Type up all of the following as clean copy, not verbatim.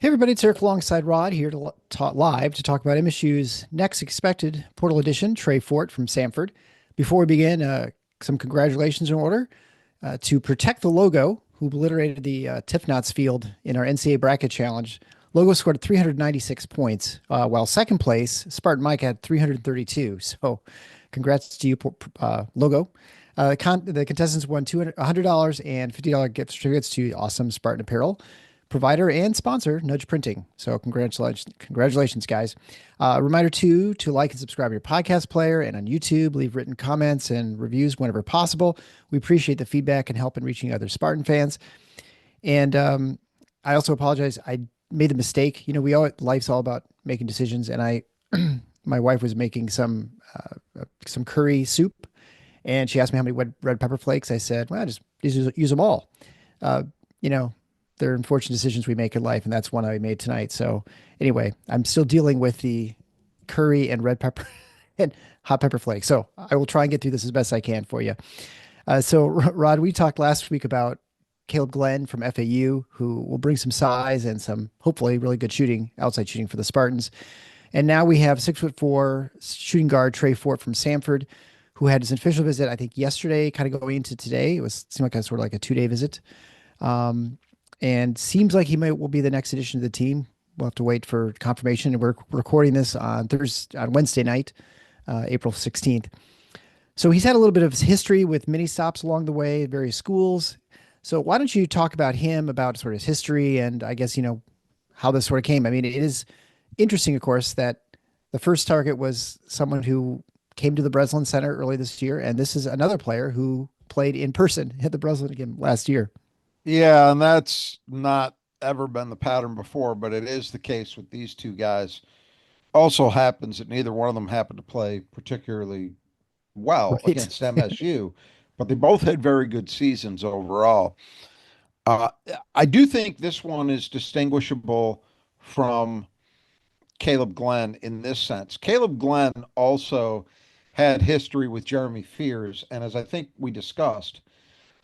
Hey everybody, it's Eric alongside Rod here to talk live to talk about MSU's next expected portal edition, Trey Fort from Samford. Before we begin, some congratulations in order to Protect the Logo, who obliterated the Tiff Knots field in our NCAA bracket challenge. Logo scored 396 points, while second place, Spartan Mike had 332. So congrats to you, Logo. The contestants won $100 and $50 gift certificates to awesome Spartan apparel provider and sponsor, Nudge Printing. So congratulations, guys. Reminder too, to like and subscribe to your podcast player and on YouTube, leave written comments and reviews whenever possible. We appreciate the feedback and help in reaching other Spartan fans. And I also apologize. I made the mistake. Life's all about making decisions. And my wife was making some curry soup and she asked me how many red pepper flakes. I said, well, just use them all. They're unfortunate decisions we make in life, and that's one I made tonight. So anyway, I'm still dealing with the curry and red pepper and hot pepper flakes. So I will try and get through this as best I can for you. So Rod, we talked last week about Caleb Glenn from FAU, who will bring some size and some hopefully really good outside shooting for the Spartans. And now we have 6'4" shooting guard Trey Fort from Samford, who had his official visit, I think yesterday, kind of going into today. Seemed like sort of like a 2-day visit. And seems like will be the next addition to the team. We'll have to wait for confirmation. And we're recording this on Wednesday night, April 16th. So he's had a little bit of history with mini stops along the way at various schools. So why don't you talk about him, about sort of his history and I guess, how this sort of came. I mean, it is interesting, of course, that the first target was someone who came to the Breslin Center early this year. And this is another player who played in person at the Breslin game last year. Yeah, and that's not ever been the pattern before, but it is the case with these two guys. Also happens that neither one of them happened to play particularly well Right. against MSU, but they both had very good seasons overall. Uh, I do think this one is distinguishable from Caleb Glenn in this sense. Caleb Glenn also had history with Jeremy Fears, and as I think we discussed,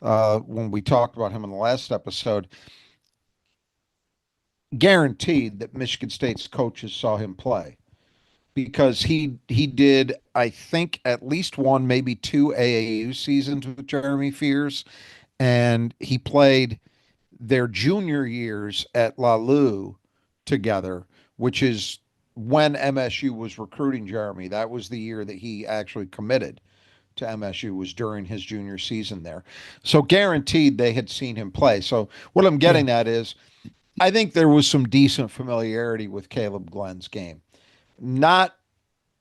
when we talked about him in the last episode, guaranteed that Michigan State's coaches saw him play because he did, I think, at least one, maybe two AAU seasons with Jeremy Fears, and he played their junior years at LaLue together, which is when MSU was recruiting Jeremy. That was the year that he actually committed to MSU, was during his junior season there. So guaranteed they had seen him play. So what I'm Yeah. getting at is I think there was some decent familiarity with Caleb Glenn's game. Not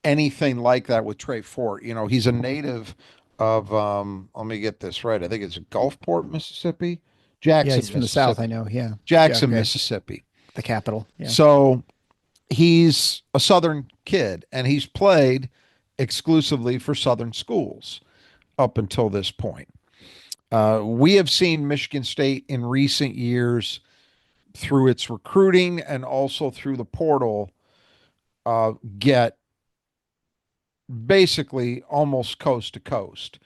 anything like that with Trey Fort. He's a native of let me get this right. I think it's Gulfport, Mississippi. Yeah. Jackson, He's from the South. I Mississippi. know. Yeah. Yeah. Jackson, Okay. Mississippi. The capital. Yeah. So he's a Southern kid and he's played exclusively for Southern schools up until this point. We have seen Michigan State in recent years through its recruiting and also through the portal get basically almost coast to coast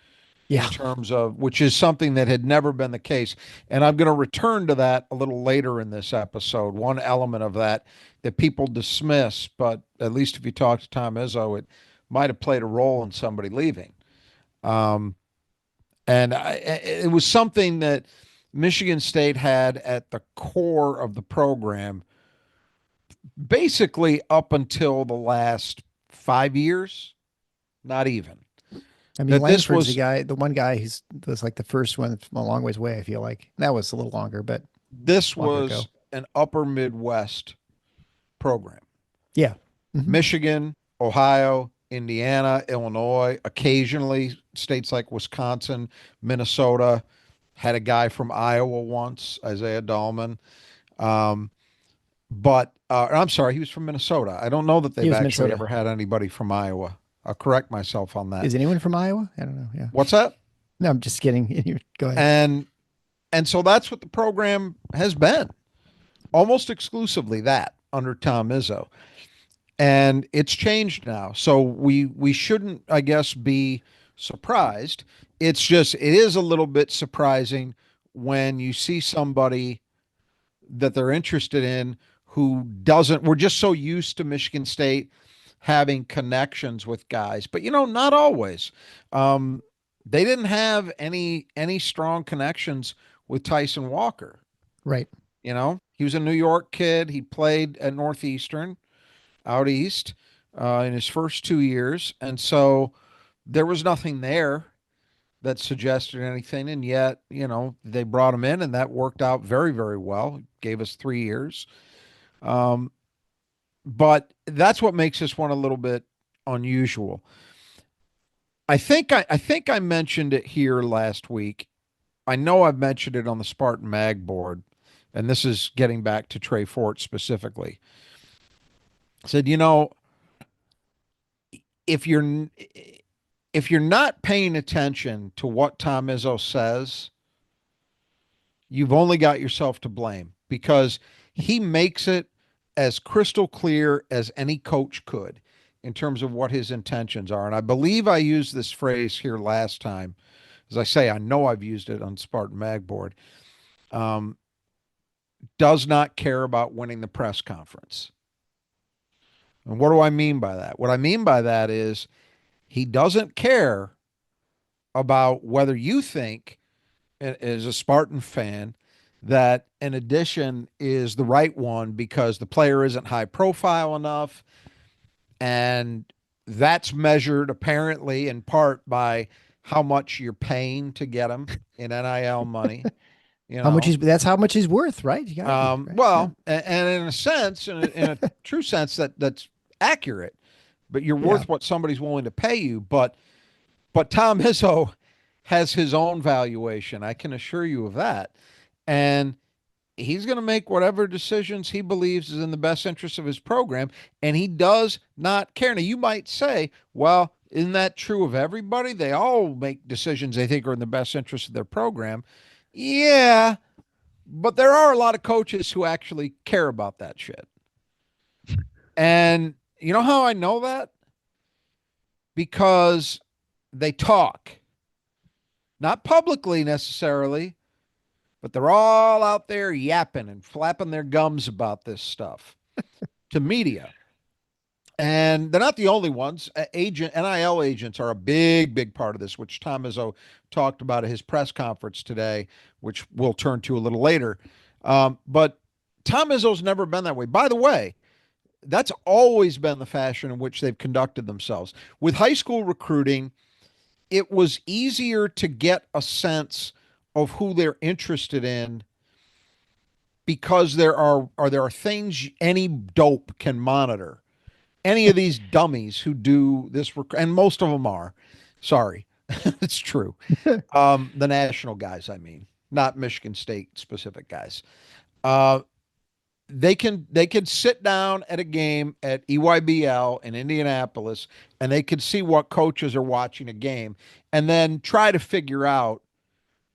in Yeah. terms of, which is something that had never been the case. And I'm going to return to that a little later in this episode. One element of that people dismiss, but at least if you talk to Tom Izzo, it might have played a role in somebody leaving. It was something that Michigan State had at the core of the program basically up until the last 5 years, not even. I mean, That this Langford's was the one guy who was like the first one from a long ways away. I feel like that was a little longer, but this longer ago. was an upper Midwest program. Yeah. Hmm. Michigan, Ohio, Indiana, Illinois, occasionally states like Wisconsin, Minnesota, had a guy from Iowa once, Isaiah Dahlman. But I'm sorry, he was from Minnesota. I don't know that He they've was actually Minnesota. ever had anybody from Iowa. I'll correct myself on that. Is anyone from Iowa? I don't know. Yeah. What's that? No, I'm just kidding. Go ahead. And so that's what the program has been, almost exclusively that under Tom Izzo. And it's changed now. So we shouldn't, I guess, be surprised. It is a little bit surprising when you see somebody that they're interested in who doesn't, we're just so used to Michigan State having connections with guys, but not always. Um, they didn't have any strong connections with Tyson Walker. Right. He was a New York kid. He played at Northeastern out east in his first 2 years, and so there was nothing there that suggested anything. And yet, they brought him in, and that worked out very, very well. Gave us 3 years. Um, but that's what makes this one a little bit unusual. I think I mentioned it here last week. I know I've mentioned it on the Spartan Mag board, and this is getting back to Trey Fort specifically. I said, if you're if you're not paying attention to what Tom Izzo says, you've only got yourself to blame because he makes it as crystal clear as any coach could in terms of what his intentions are. And I believe I used this phrase here last time. As I say, I know I've used it on Spartan Mag board. Um, does not care about winning the press conference. And what do I mean by that? What I mean by that is he doesn't care about whether you think, as a Spartan fan, that an addition is the right one because the player isn't high profile enough. And that's measured apparently in part by how much you're paying to get him in NIL money, you How much know. that's how much he's worth, right? You gotta be, right? Yeah. Well, and in a sense, in a true sense, that's accurate. But you're Yeah. worth what somebody's willing to pay you. But Tom Izzo has his own valuation. I can assure you of that. And he's going to make whatever decisions he believes is in the best interest of his program. And he does not care. Now, you might say, well, isn't that true of everybody? They all make decisions they think are in the best interest of their program. Yeah, but there are a lot of coaches who actually care about that shit. And you know how I know that? Because they talk, not publicly necessarily, but they're all out there yapping and flapping their gums about this stuff to media. And they're not the only ones. NIL agents are a big, big part of this, which Tom Izzo talked about at his press conference today, which we'll turn to a little later. But Tom Izzo's never been that way. By the way, that's always been the fashion in which they've conducted themselves. With high school recruiting, it was easier to get a sense of who they're interested in because there are things any dope can monitor. Any of these dummies who do this, and most of them are. Sorry, it's true. The national guys, I mean, not Michigan State specific guys. Uh, they can sit down at a game at EYBL in Indianapolis, and they could see what coaches are watching a game, and then try to figure out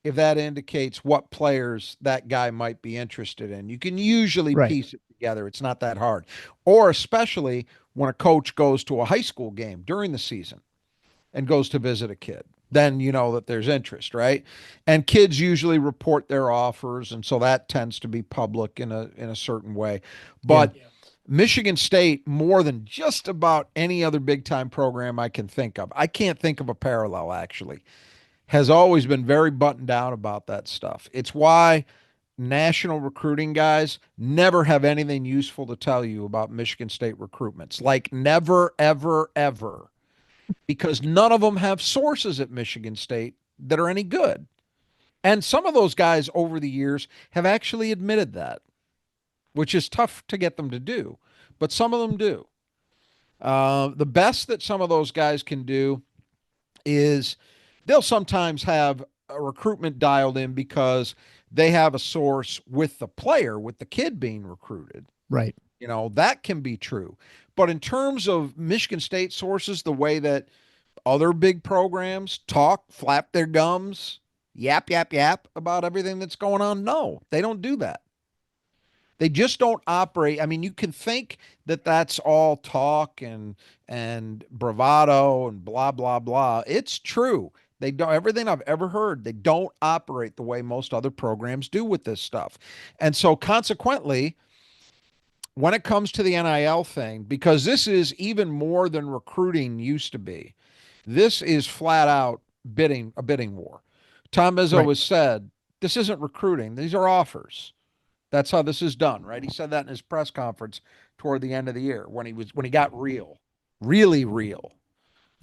if that indicates what players that guy might be interested in. You can usually Right. piece it together. It's not that hard. Or especially when a coach goes to a high school game during the season and goes to visit a kid, then you know that there's interest, right? And kids usually report their offers, and so that tends to be public in a certain way. Yeah. But Michigan State, more than just about any other big time program I can think of, I can't think of a parallel actually, has always been very buttoned down about that stuff. It's why national recruiting guys never have anything useful to tell you about Michigan State recruitments. Like never, ever, ever. Because none of them have sources at Michigan State that are any good. And some of those guys over the years have actually admitted that, which is tough to get them to do. But some of them do. The best that some of those guys can do is they'll sometimes have a recruitment dialed in because they have a source with the player, with the kid being recruited. Right. That can be true. But in terms of Michigan State sources, the way that other big programs talk, flap their gums, yap, yap, yap about everything that's going on, no, they don't do that. They just don't operate. I mean, you can think that that's all talk and bravado and blah blah blah. It's true. They don't, everything I've ever heard, they don't operate the way most other programs do with this stuff. And so consequently, when it comes to the NIL thing, because this is even more than recruiting used to be. This is flat out a bidding war. Tom Izzo Right. has said this isn't recruiting; these are offers. That's how this is done, right? He said that in his press conference toward the end of the year when he got real, really real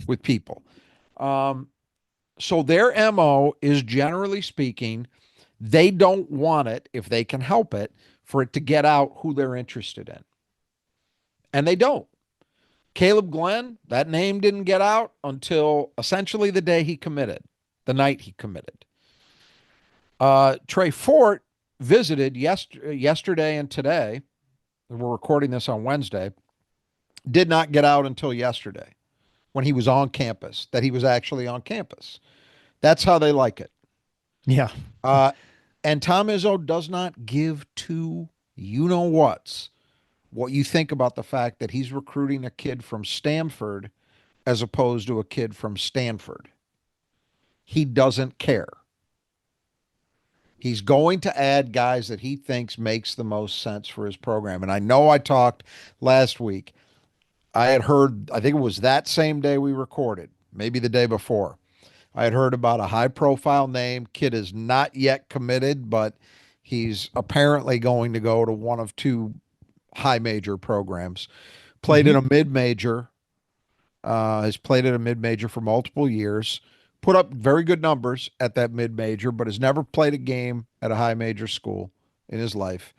with people. Um, so their MO is generally speaking, they don't want it if they can help it for it to get out who they're interested in. And they don't. Caleb Glenn, that name didn't get out until essentially the day he committed, the night he committed. Trey Fort visited yesterday and today. We're recording this on Wednesday. Did not get out until yesterday when he was on campus, that he was actually on campus. That's how they like it. Yeah. Uh, and Tom Izzo does not give two you know what you think about the fact that he's recruiting a kid from Stanford as opposed to a kid from Stanford. He doesn't care. He's going to add guys that he thinks makes the most sense for his program. And I know I talked last week. I had heard, I think it was that same day we recorded, maybe the day before. I had heard about a high profile name. Kid is not yet committed, but he's apparently going to go to one of two high major programs. Played in Hmm. a mid major, has played at a mid major for multiple years, put up very good numbers at that mid major, but has never played a game at a high major school in his life.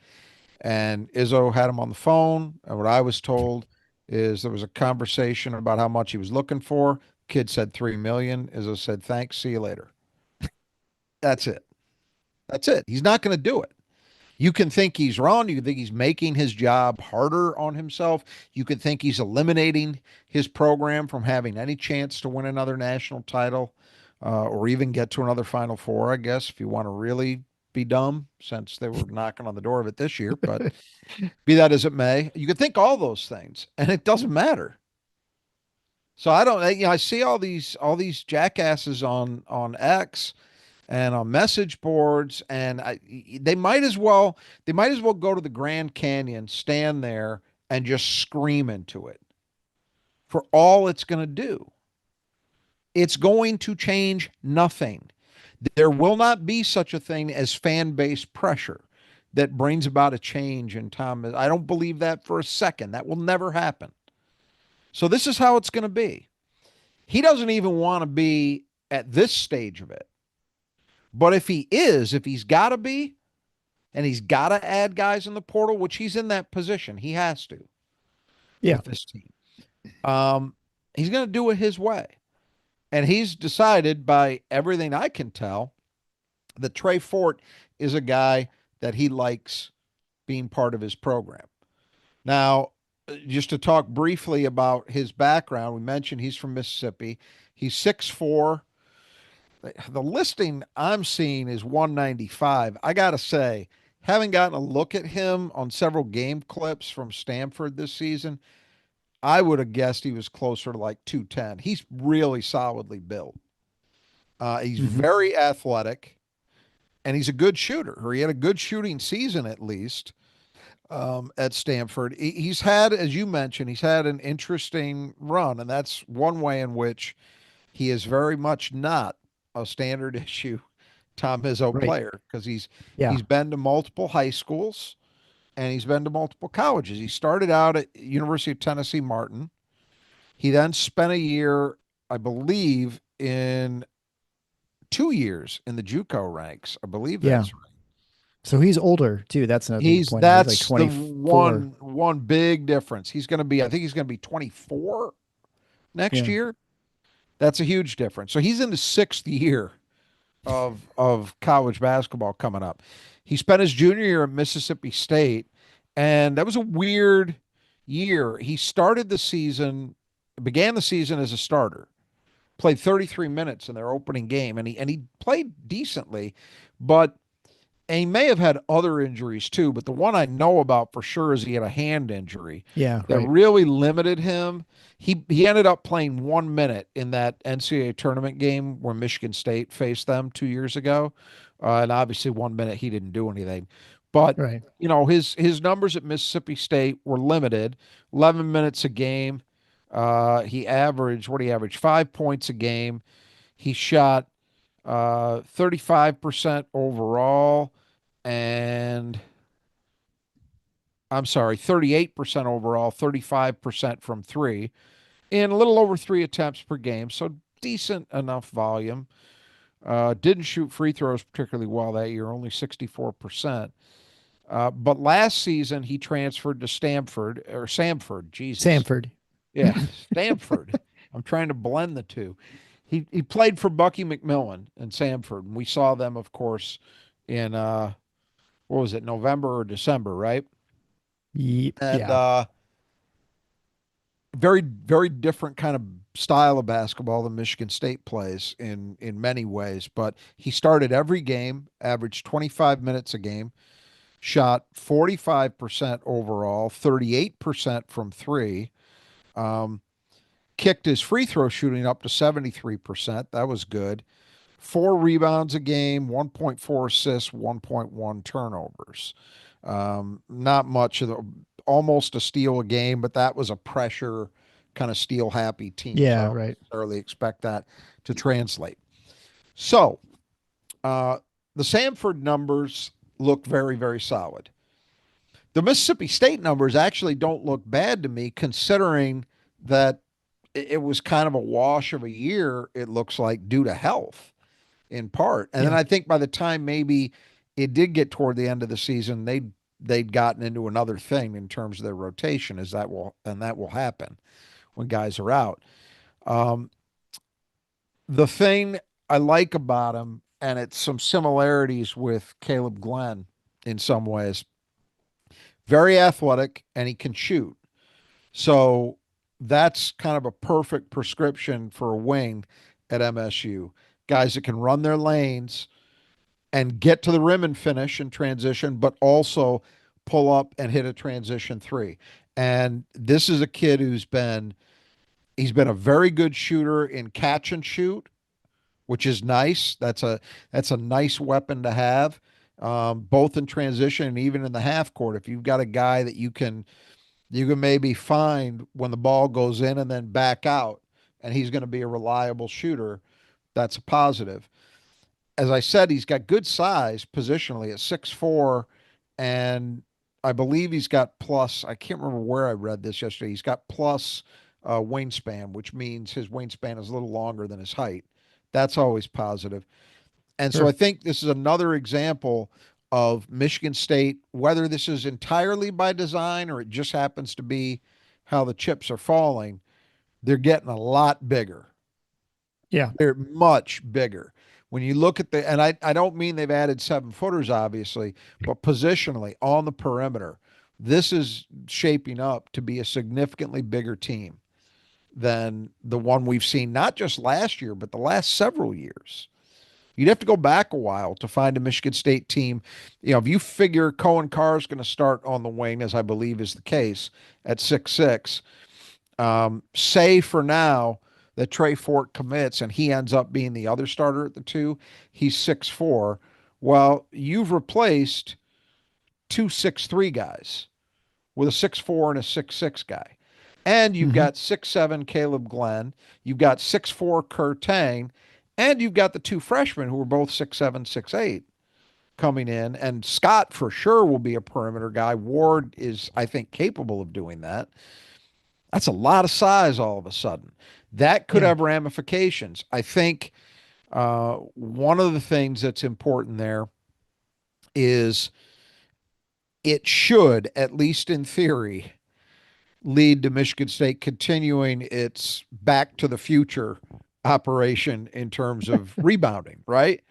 And Izzo had him on the phone. And what I was told is there was a conversation about how much he was looking for. Kid said 3 million. Izzo said, thanks, see you later. That's it. That's it. He's not going to do it. You can think he's wrong. You can think he's making his job harder on himself. You can think he's eliminating his program from having any chance to win another national title or even get to another Final Four, I guess, if you want to really be dumb, since they were knocking on the door of it this year. But be that as it may, you could think all those things, and it doesn't matter. So I don't, I see all these jackasses on X and on message boards, and they might as well go to the Grand Canyon, stand there, and just scream into it for all it's going to do. It's going to change nothing. There will not be such a thing as fan base pressure that brings about a change in Tom. I don't believe that for a second. That will never happen. So this is how it's going to be. He doesn't even want to be at this stage of it. But if he's got to be, and he's got to add guys in the portal, which he's in that position, he has to Yeah. with this team. Um, he's going to do it his way. And he's decided, by everything I can tell, that Trey Fort is a guy that he likes being part of his program. Now, just to talk briefly about his background, we mentioned he's from Mississippi. He's 6'4". The listing I'm seeing is 195. I got to say, having gotten a look at him on several game clips from Stanford this season, I would have guessed he was closer to like 210. He's really solidly built. He's Hmm. very athletic, and he's a good shooter, or he had a good shooting season at least at Stanford. He's had, as you mentioned, he's had an interesting run, and that's one way in which he is very much not a standard issue Tom Izzo Right. player, because he's Yeah. he's been to multiple high schools and he's been to multiple colleges. He started out at University of Tennessee Martin. He then spent a year, I believe, in 2 years in the JUCO ranks. I believe Yeah. that's right. So he's older too. That's another thing to He's point out. He's like that's the 24. one big difference. I think he's going to be 24 next Yeah. year. That's a huge difference. So he's in the sixth year of college basketball coming up. He spent his junior year at Mississippi State, and that was a weird year. He began the season as a starter, played 33 minutes in their opening game, and he played decently, but and he may have had other injuries too, but the one I know about for sure is he had a hand injury Yeah. that Right. really limited him. He ended up playing 1 minute in that NCAA tournament game where Michigan State faced them 2 years ago. And obviously 1 minute he didn't do anything. But Right. his numbers at Mississippi State were limited, 11 minutes a game. He averaged what he averaged 5 points a game. He shot 35% overall, and I'm sorry, 38% overall, 35% from three, in a little over 3 attempts per game. So decent enough volume. Didn't shoot free throws particularly well that year, only 64%. But last season he transferred to Samford. Jesus, Samford. yeah, Stanford. I'm trying to blend the two. He played for Bucky McMillan and Samford, and we saw them, of course, in what was it, November or December, right? And Yeah. very very different kind of style of basketball than Michigan State plays in many ways. But he started every game, averaged 25 minutes a game, shot 45% overall, 38% from three. Um, Kicked his free throw shooting up to 73%. That was good. 4 rebounds a game, 1.4 assists, 1.1 turnovers. Not much of the, almost a steal a game, but that was a pressure kind of steal happy team. So I Yeah. don't Right. necessarily expect that to translate. So uh, the Samford numbers look very, very solid. The Mississippi State numbers actually don't look bad to me, considering that it was kind of a wash of a year, it looks like, due to health in part. And then Yeah. I think by the time maybe it did get toward the end of the season, they'd gotten into another thing in terms of their rotation, as that will happen when guys are out. Um, the thing I like about him, and it's some similarities with Caleb Glenn in some ways, very athletic and he can shoot. So that's kind of a perfect prescription for a wing at MSU. Guys that can run their lanes and get to the rim and finish and transition, but also pull up and hit a transition three. And this is a kid he's been a very good shooter in catch and shoot, which is nice. That's a nice weapon to have, both in transition and even in the half court. If you've got a guy that you can maybe find when the ball goes in and then back out, and he's going to be a reliable shooter, that's a positive. As I said, he's got good size positionally at 6'4", and I believe he's got plus, I can't remember where I read this yesterday, he's got plus wingspan, which means his wingspan is a little longer than his height. That's always positive. And so I Sure. think this is another example of Michigan State, whether this is entirely by design or it just happens to be how the chips are falling, they're getting a lot bigger. Yeah. They're much bigger. When you look at and I don't mean they've added 7 footers, obviously, but positionally on the perimeter, this is shaping up to be a significantly bigger team than the one we've seen, not just last year, but the last several years. You'd have to go back a while to find a Michigan State team. If you figure Cohen Carr is going to start on the wing, as I believe is the case, at 6'6", say for now that Trey Fort commits and he ends up being the other starter at the two, he's 6'4". Well, you've replaced 2 6'3" guys with a 6'4" and a 6'6" guy. And you've Hmm. got 6'7" Caleb Glenn. You've got 6'4" Kurt Tang. And you've got the two freshmen who are both 6'7", 6'8", coming in. And Scott for sure will be a perimeter guy. Ward is, I think, capable of doing that. That's a lot of size all of a sudden. That could Yeah. have ramifications. I think one of the things that's important there is it should, at least in theory, lead to Michigan State continuing its back to the future operation in terms of rebounding, right?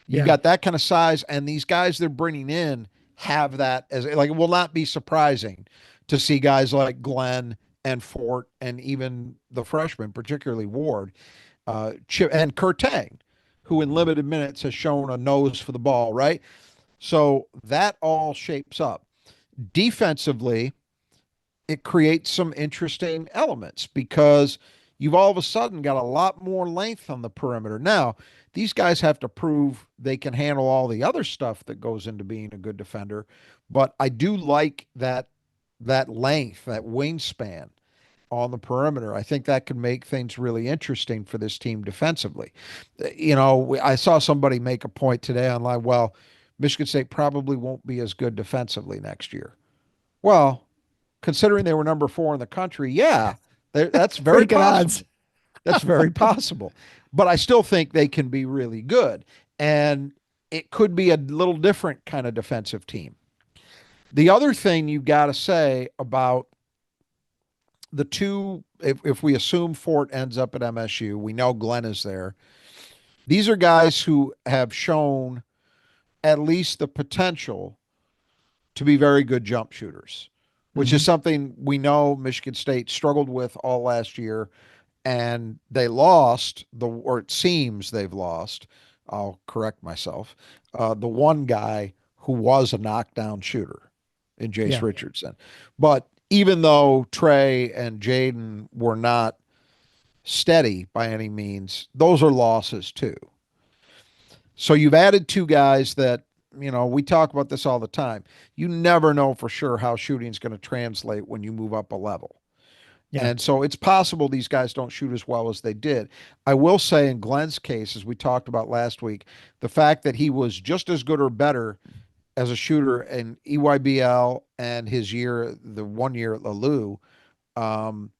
You've Yeah. got that kind of size, and these guys they're bringing in have that as like it will not be surprising to see guys like Glenn and Fort and even the freshman, particularly Ward, and Kurtang, who in limited minutes has shown a nose for the ball, right? So that all shapes up. Defensively, it creates some interesting elements because you've all of a sudden got a lot more length on the perimeter. Now, These guys have to prove they can handle all the other stuff that goes into being a good defender. But I do like that length, that wingspan on the perimeter. I think that could make things really interesting for this team defensively. I saw somebody make a point today online. Well, Michigan State probably won't be as good defensively next year. Well, considering they were number 4 in the country, yeah, that's very Pretty good odds. possible. That's very possible. But I still think they can be really good. And it could be a little different kind of defensive team. The other thing you got to say about the two, if we assume Fort ends up at MSU, we know Glenn is there. These are guys who have shown at least the potential to be very good jump shooters, which is Hmm. something we know Michigan State struggled with all last year. And they lost or it seems they've lost. I'll correct myself. The one guy who was a knockdown shooter in Jace Yeah. Richardson. But even though Trey and Jaden were not steady by any means, those are losses too. So you've added two guys that, we talk about this all the time. You never know for sure how shooting is going to translate when you move up a level. Yeah. And so it's possible these guys don't shoot as well as they did. I will say in Glenn's case, as we talked about last week, the fact that he was just as good or better as a shooter in EYBL and the 1 year at LaLue, um,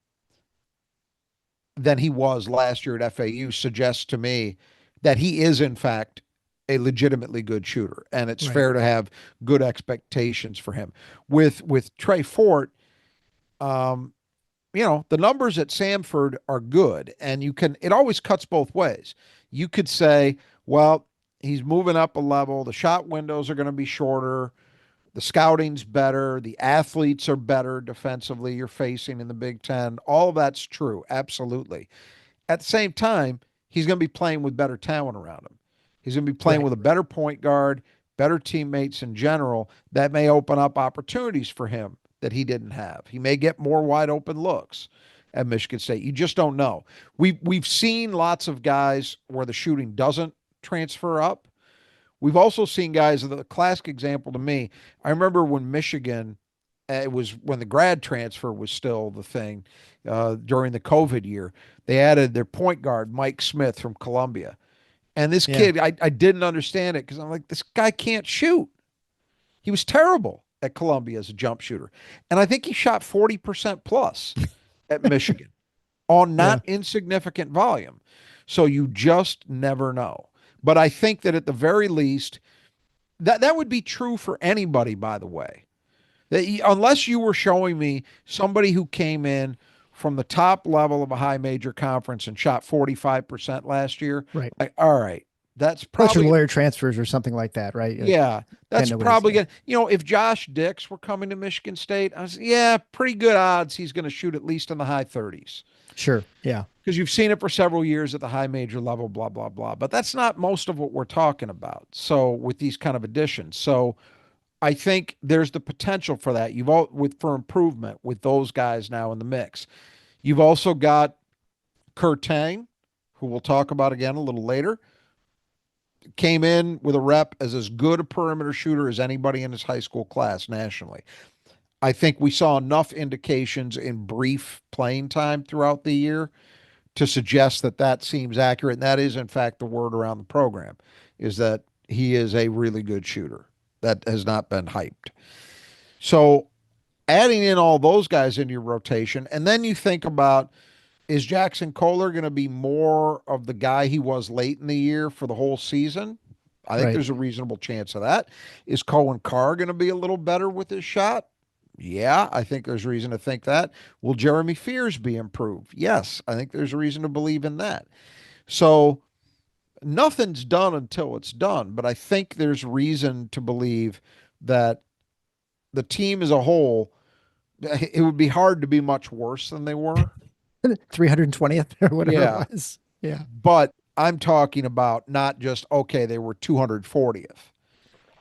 than he was last year at FAU suggests to me that he is, in fact, a legitimately good shooter. And it's Right. fair to have good expectations for him. With Trey Fort, um, the numbers at Samford are good, and it always cuts both ways. You could say, well, he's moving up a level. The shot windows are going to be shorter. The scouting's better. The athletes are better defensively you're facing in the Big Ten. All of that's true. Absolutely. At the same time, he's going to be playing with better talent around him. He's going to be playing Right. with a better point guard, better teammates in general. That may open up opportunities for him that he didn't have. He may get more wide open looks at Michigan State. You just don't know. We've seen lots of guys where the shooting doesn't transfer up. We've also seen guys, the classic example to me, I remember when Michigan, it was when the grad transfer was still the thing during the COVID year. They added their point guard, Mike Smith from Columbia. And this Yeah. kid, I didn't understand it because I'm like, this guy can't shoot. He was terrible at Columbia as a jump shooter. And I think he shot 40% plus at Michigan on Yeah. not insignificant volume. So you just never know. But I think that at the very least, that would be true for anybody, by the way. Unless you were showing me somebody who came in from the top level of a high major conference and shot 45% last year, Right. like, all right, that's Unless you're probably, lawyer transfers or something like that, right? yeah, Then that's nobody's, probably yeah. going to, if Josh Dix were coming to Michigan State, I was, yeah, pretty good odds he's going to shoot at least in the high 30s Sure. Yeah. because you've seen it for several years at the high major level, blah, blah, blah. But that's not most of what we're talking about. So with these kind of additions. So I think there's the potential for that. For improvement with those guys now in the mix. You've also got Kurt Tang, who we'll talk about again a little later, came in with a rep as good a perimeter shooter as anybody in his high school class nationally. I think we saw enough indications in brief playing time throughout the year to suggest that seems accurate. And that is, in fact, the word around the program is that he is a really good shooter. That has not been hyped. So adding in all those guys into your rotation, and then you think about, is Jackson Kohler going to be more of the guy he was late in the year for the whole season? I think Right. there's a reasonable chance of that. Is Cohen Carr going to be a little better with his shot? Yeah, I think there's reason to think that. Will Jeremy Fears be improved? Yes, I think there's a reason to believe in that. So nothing's done until it's done, but I think there's reason to believe that the team as a whole, it would be hard to be much worse than they were. 320th or whatever it Yeah, was. Yeah. but I'm talking about not just, okay, they were 240th.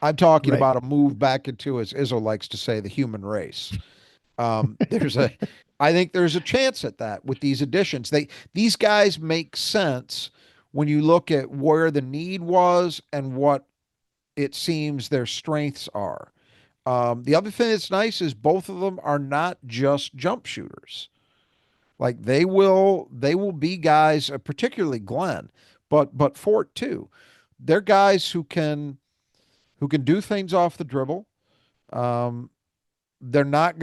I'm talking Right. about a move back into, as Izzo likes to say, the human race. I think there's a chance at that with these additions. These guys make sense when you look at where the need was and what it seems their strengths are. The other thing that's nice is both of them are not just jump shooters. Like they will be guys, particularly Glenn, but Fort too. They're guys who can do things off the dribble. Um, they're not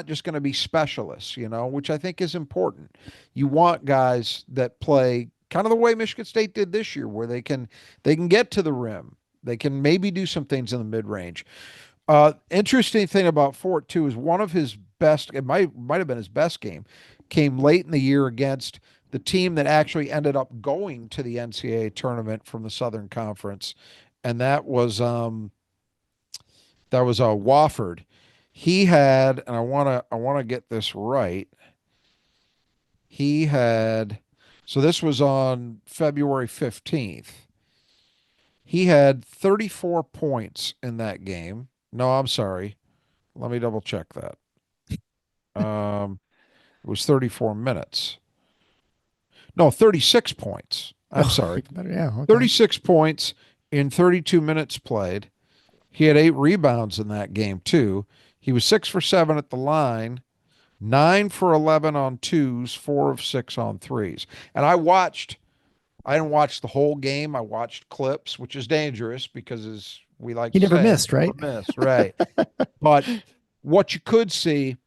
just gonna be specialists, which I think is important. You want guys that play kind of the way Michigan State did this year, where they can get to the rim. They can maybe do some things in the mid range. Interesting thing about Fort too is one of his best. It might have been his best game. Came late in the year against the team that actually ended up going to the NCAA tournament from the Southern Conference, and that was Wofford. He had, and I want to get this right. He had, so this was on February 15th. He had 34 points in that game. No, I'm sorry. Let me double check that. It was 34 minutes. No, 36 points. I'm Oh, sorry. even better. Yeah. Okay. 36 points in 32 minutes played. He had 8 rebounds in that game, too. He was 6 for 7 at the line, 9 for 11 on twos, 4 of 6 on threes. And I didn't watch the whole game. I watched clips, which is dangerous because, as we like He to never say, missed, right? never miss, right? But what you could see,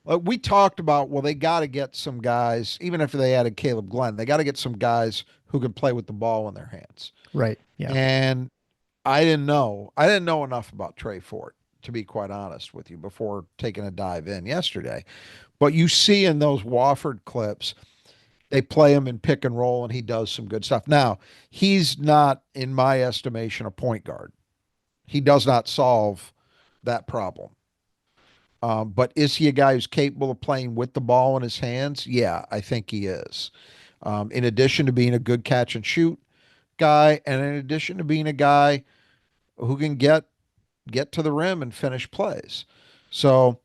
we talked about, well, they got to get some guys, even if they added Caleb Glenn, they got to get some guys who can play with the ball in their hands. Right. Yeah. And I didn't know enough about Trey Fort, to be quite honest with you, before taking a dive in yesterday. But you see in those Wofford clips, they play him in pick and roll and he does some good stuff. Now, he's not, in my estimation, a point guard. He does not solve that problem. But is he a guy who's capable of playing with the ball in his hands? Yeah, I think he is. In addition to being a good catch and shoot guy, and in addition to being a guy who can get to the rim and finish plays. So,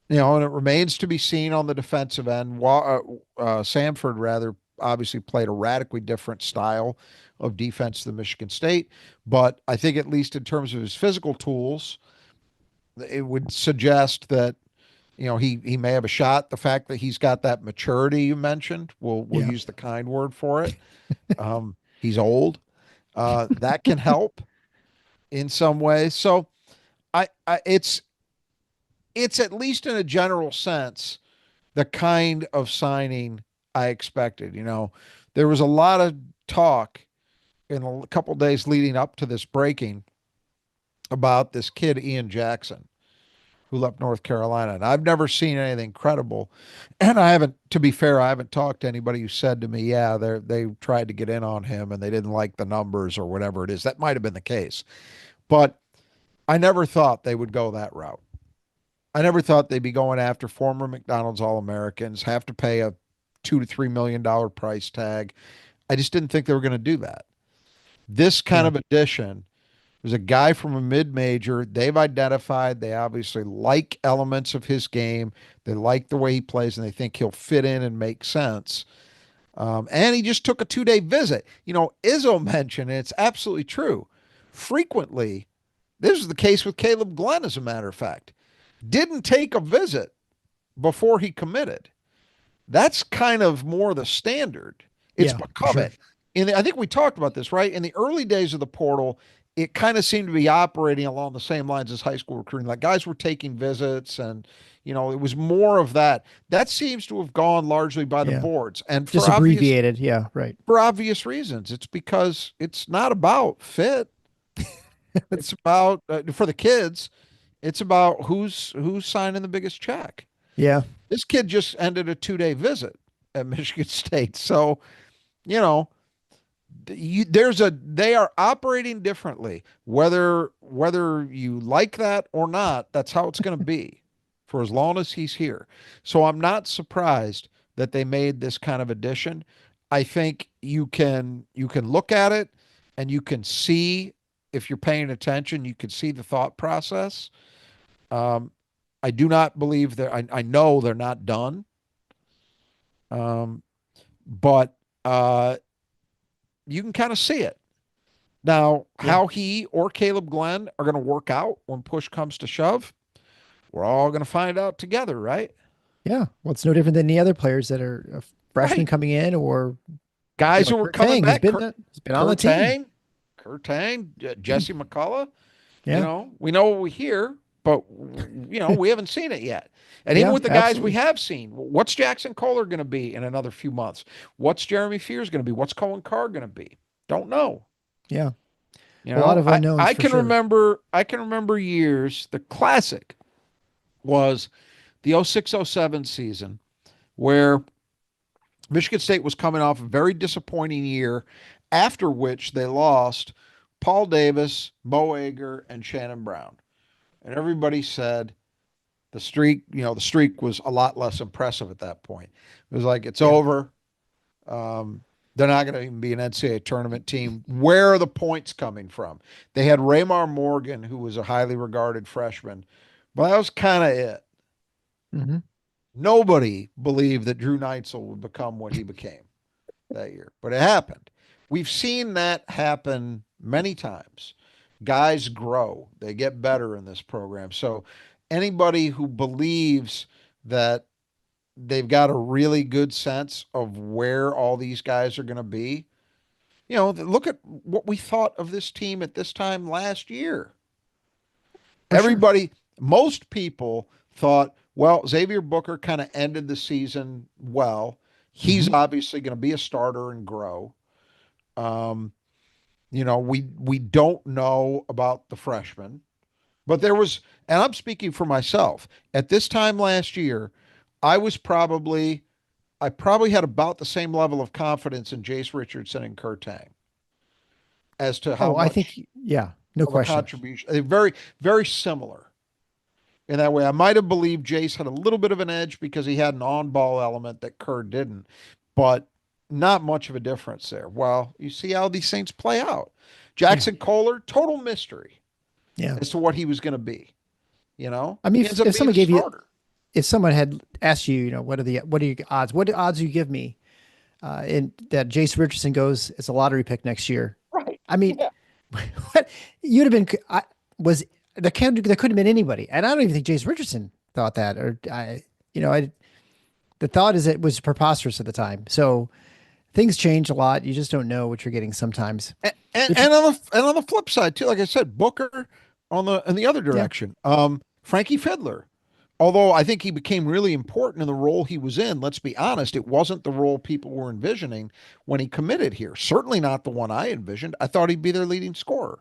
and it remains to be seen on the defensive end. Samford, rather, obviously played a radically different style of defense than Michigan State. But I think, at least in terms of his physical tools, it would suggest that he may have a shot. The fact that he's got that maturity you mentioned, we'll Yeah. use the kind word for it. He's old. That can help in some ways. So it's at least in a general sense the kind of signing I expected. There was a lot of talk in a couple days leading up to this breaking about this kid Ian Jackson who left North Carolina. And I've never seen anything credible. And to be fair, I haven't talked to anybody who said to me, yeah, they tried to get in on him and they didn't like the numbers or whatever it is. That might have been the case. But I never thought they would go that route. I never thought they'd be going after former McDonald's All-Americans, have to pay a $2 to $3 million price tag. I just didn't think they were going to do that. This kind Yeah. of addition was a guy from a mid-major. They've identified, they obviously like elements of his game. They like the way he plays, and they think he'll fit in and make sense. And he just took a 2-day visit. Izzo mentioned, and it's absolutely true. Frequently, this is the case with Caleb Glenn, as a matter of fact. Didn't take a visit before he committed. That's kind of more the standard. It's Yeah. For become sure. it. I think we talked about this, right? In the early days of the portal, it kind of seemed to be operating along the same lines as high school recruiting. Like, guys were taking visits, and it was more of that. That seems to have gone largely by the Yeah. boards, and Just abbreviated. Yeah. Right. for obvious reasons. It's because it's not about fit. It's about, for the kids, it's about who's signing the biggest check. Yeah. This kid just ended a 2-day visit at Michigan State. So, you know, they are operating differently. Whether you like that or not, that's how it's going to be for as long as he's here. So I'm not surprised that they made this kind of addition. I think you can look at it and you can see, if you're paying attention, you can see the thought process. Um, I do not believe I know they're not done. Um, but uh, you can kind of see it. Now, Yeah. how he or Caleb Glenn are going to work out when push comes to shove, we're all going to find out together, right? Yeah. Well, it's no different than any other players that are freshmen Right. coming in, or Guys who were Kurt coming Tang, back, who's been on the team. Kurtang, Kurtang, Jesse McCullough. Yeah. We know what we hear, but we haven't seen it yet. And even Yeah. with the guys we Absolutely. have seen, what's Jackson Kohler going to be in another few months? What's Jeremy Fears going to be? What's Cohen Carr going to be? Don't know. Yeah. A lot of I, unknowns I for can sure. remember I can remember years. The classic was the 06-07 season where Michigan State was coming off a very disappointing year, after which they lost Paul Davis, Bo Ager, and Shannon Brown. And everybody said the streak was a lot less impressive at that point. It was like, it's Yeah. over. They're not going to even be an NCAA tournament team. Where are the points coming from? They had Raymar Morgan, who was a highly regarded freshman, but that was kind of it. Hmm. Nobody believed that Drew Neitzel would become what he became that year, but it happened. We've seen that happen many times. Guys grow, they get better in this program. So anybody who believes that they've got a really good sense of where all these guys are going to be, look at what we thought of this team at this time last year. For sure. Everybody, most people thought, well, Xavier Booker kind of ended the season well. He's Hmm. obviously going to be a starter and grow. Um, we don't know about the freshmen, but there was, and I'm speaking for myself. At this time last year, I was probably, I probably had about the same level of confidence in Jace Richardson and Kurt Tang as to how Oh, I think, much yeah, no of a question. contribution. They're very, very similar in that way. I might have believed Jace had a little bit of an edge because he had an on-ball element that Kerr didn't, but not much of a difference there. Well, you see how these things play out. Yeah. Jackson Kohler, total mystery Yeah. as to what he was going to be. I mean, He ends up if being someone a gave you, starter. if someone had asked you, what are your odds? What odds do you give me in that Jace Richardson goes as a lottery pick next year? Right. I mean, Yeah. what you'd have been was there could have been anybody, and I don't even think Jace Richardson thought that, or I the thought is it was preposterous at the time. So things change a lot. You just don't know what you're getting sometimes. And, and, Which, and on the flip side too, like I said, Booker in the other yeah, direction. Frankie Fiddler. Although I think he became really important in the role he was in, let's be honest, it wasn't the role people were envisioning when he committed here. Certainly not the one I envisioned. I thought he'd be their leading scorer.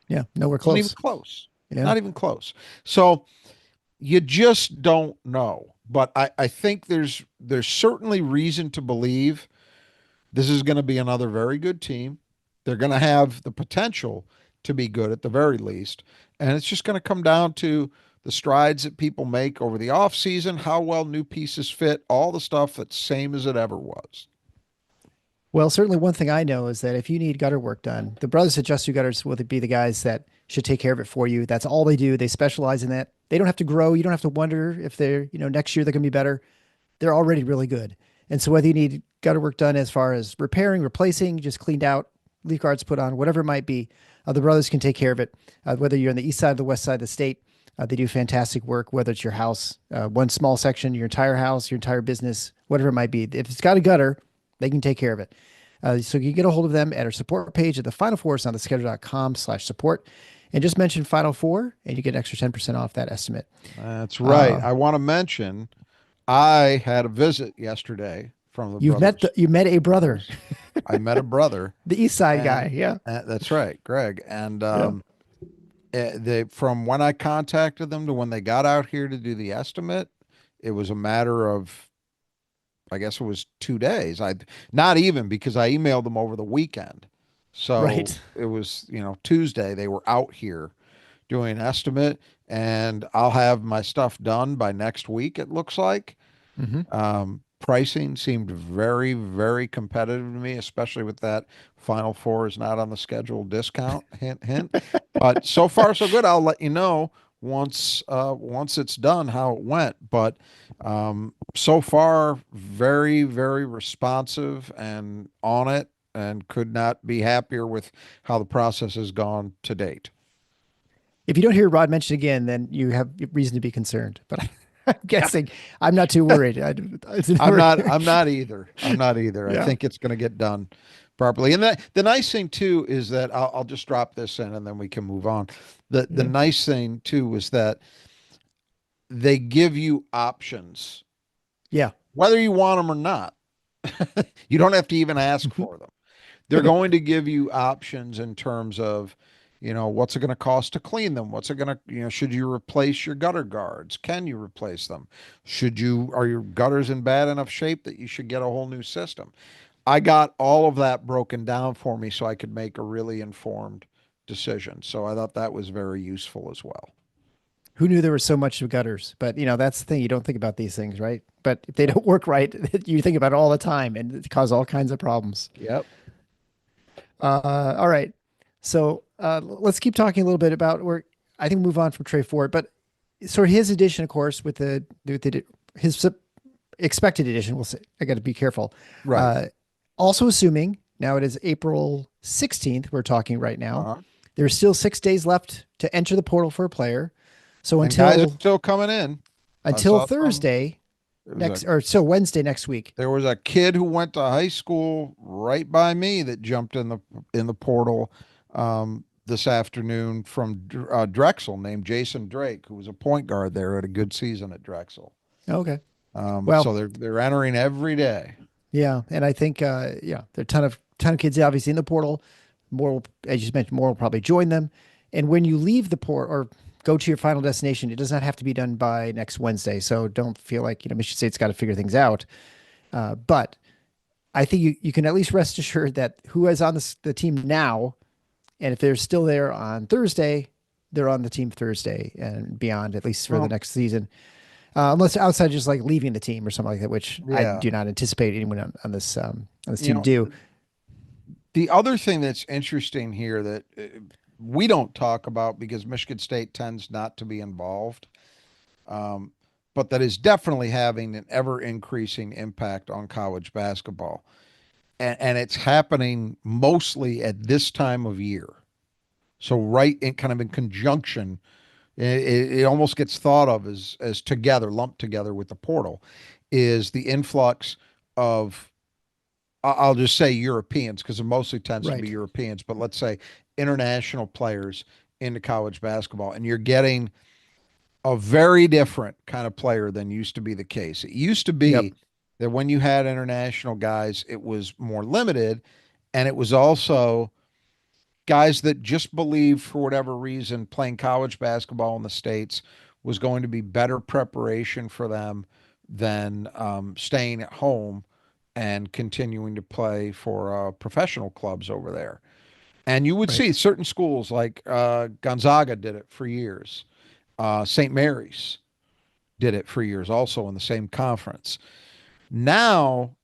yeah, nowhere Wasn't even close. close. Yeah. Not even close. So you just don't know. But I think there's certainly reason to believe this is going to be another very good team. They're going to have the potential to be good at the very least. And it's just going to come down to the strides that people make over the offseason, how well new pieces fit, all the stuff that's same as it ever was. Well, certainly one thing I know is that if you need gutter work done, the brothers at Just Do Gutters will be the guys that should take care of it for you. That's all they do. They specialize in that. They don't have to grow. You don't have to wonder if they're, next year they're going to be better. They're already really good. And so whether you need gutter work done as far as repairing, replacing, just cleaned out, leaf guards put on, whatever it might be, the brothers can take care of it. Whether you're on the east side, the west side of the state, they do fantastic work. Whether it's your house, one small section, your entire house, your entire business, whatever it might be. If it's got a gutter, they can take care of it. So you can get a hold of them at our support page at the Final Four on the schedule.com/support. And just mention Final Four, and you get an extra 10% off that estimate. That's right. Uh, I want to mention I had a visit yesterday from the brothers. you met a brother, Brothers. I met a brother, the East Side and guy. Yeah. that's right, Greg. And Yeah. they from when I contacted them to when they got out here to do the estimate, it was a matter of, I guess it was 2 days. I not even, because I emailed them over the weekend. So Right. it was, Tuesday they were out here doing an estimate, and I'll have my stuff done by next week, it looks like. Hmm. Pricing seemed very, very competitive to me, especially with that Final Four is not on the schedule discount. Hint, hint. But so far, so good. I'll let you know once it's done how it went. But so far, very, very responsive and on it, and could not be happier with how the process has gone to date. If you don't hear Rod mentioned again, then you have reason to be concerned. But I'm Yeah. guessing I'm not too worried. It's never, I'm not either. I'm not either. I yeah, think it's going to get done properly. And the nice thing too is that I'll just drop this in and then we can move on. The yeah. nice thing too is that they give you options, Yeah. whether you want them or not. You don't have to even ask for them. They're going to give you options in terms of, what's it going to cost to clean them? What's it going to, should you replace your gutter guards? Can you replace them? Are your gutters in bad enough shape that you should get a whole new system? I got all of that broken down for me so I could make a really informed decision. So I thought that was very useful as well. Who knew there was so much of gutters? But that's the thing. You don't think about these things, right? But if they Yep. don't work right, you think about it all the time and it cause all kinds of problems. Yep. All right. So let's keep talking a little bit about where I think we'll move on from Trey Fort, but sort of his addition, of course, with his expected addition. We'll say I got to be careful. Right. Uh, Also assuming now it is April 16th. We're talking right now. Uh-huh. There's still 6 days left to enter the portal for a player. So And guys are until still coming in. I until saw some. Thursday There was a next, or so Wednesday next week. There was a kid who went to high school right by me that jumped in the portal this afternoon from Drexel, named Jason Drake, who was a point guard there, had a good season at Drexel. Okay. So Well, they're entering every day. yeah, and I think yeah, there are a ton of kids obviously in the portal. More, as you mentioned, more will probably join them. And when you leave the port or go to your final destination, it does not have to be done by next Wednesday. So don't feel like Michigan State's got to figure things out. But I think you can at least rest assured that who is on the team now, and if they're still there on Thursday, they're on the team Thursday and beyond, at least for the Well, next season. Unless outside just like leaving the team or something like that, which I yeah. do not anticipate anyone on this You team know, do. the other thing that's interesting here that we don't talk about because Michigan State tends not to be involved, um, but that is definitely having an ever increasing impact on college basketball. And it's happening mostly at this time of year. So right in kind of in conjunction, it almost gets thought of as together, lumped together with the portal, is the influx of I'll just say Europeans because it mostly tends to be Right. Europeans, but let's say international players into college basketball, and you're getting a very different kind of player than used to be the case. It used to Yep. be that when you had international guys, it was more limited, and it was also guys that just believed for whatever reason playing college basketball in the States was going to be better preparation for them than staying at home and continuing to play for professional clubs over there. And you would Right. see certain schools like Gonzaga did it for years. St. Mary's did it for years, also in the same conference. Now,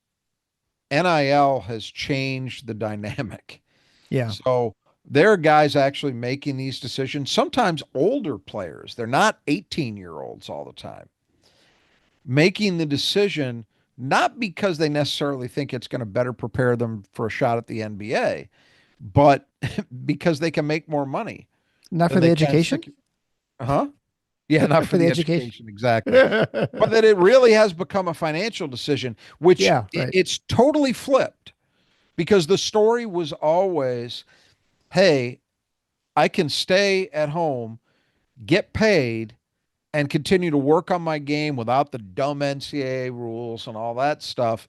NIL has changed the dynamic. Yeah. So there are guys actually making these decisions, sometimes older players. They're not 18-year-olds all the time, making the decision not because they necessarily think it's going to better prepare them for a shot at the NBA, but because they can make more money Not for than the they can education. stick. Huh? Yeah, not Not for for the the education. education, exactly. But that it really has become a financial decision, which Yeah. Right. it's totally flipped because the story was always, hey, I can stay at home, get paid, and continue to work on my game without the dumb NCAA rules and all that stuff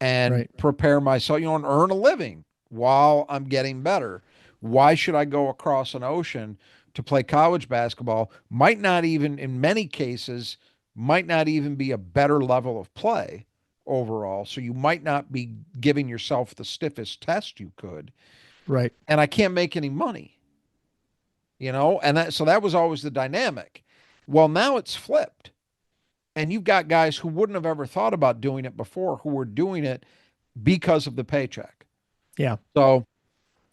and Right. prepare myself, and earn a living while I'm getting better. Why should I go across an ocean to play college basketball? Might not even, in many cases, might not even be a better level of play overall. So you might not be giving yourself the stiffest test you could. Right. And I can't make any money, and that was always the dynamic. Well, now it's flipped. And you've got guys who wouldn't have ever thought about doing it before who were doing it because of the paycheck. Yeah. So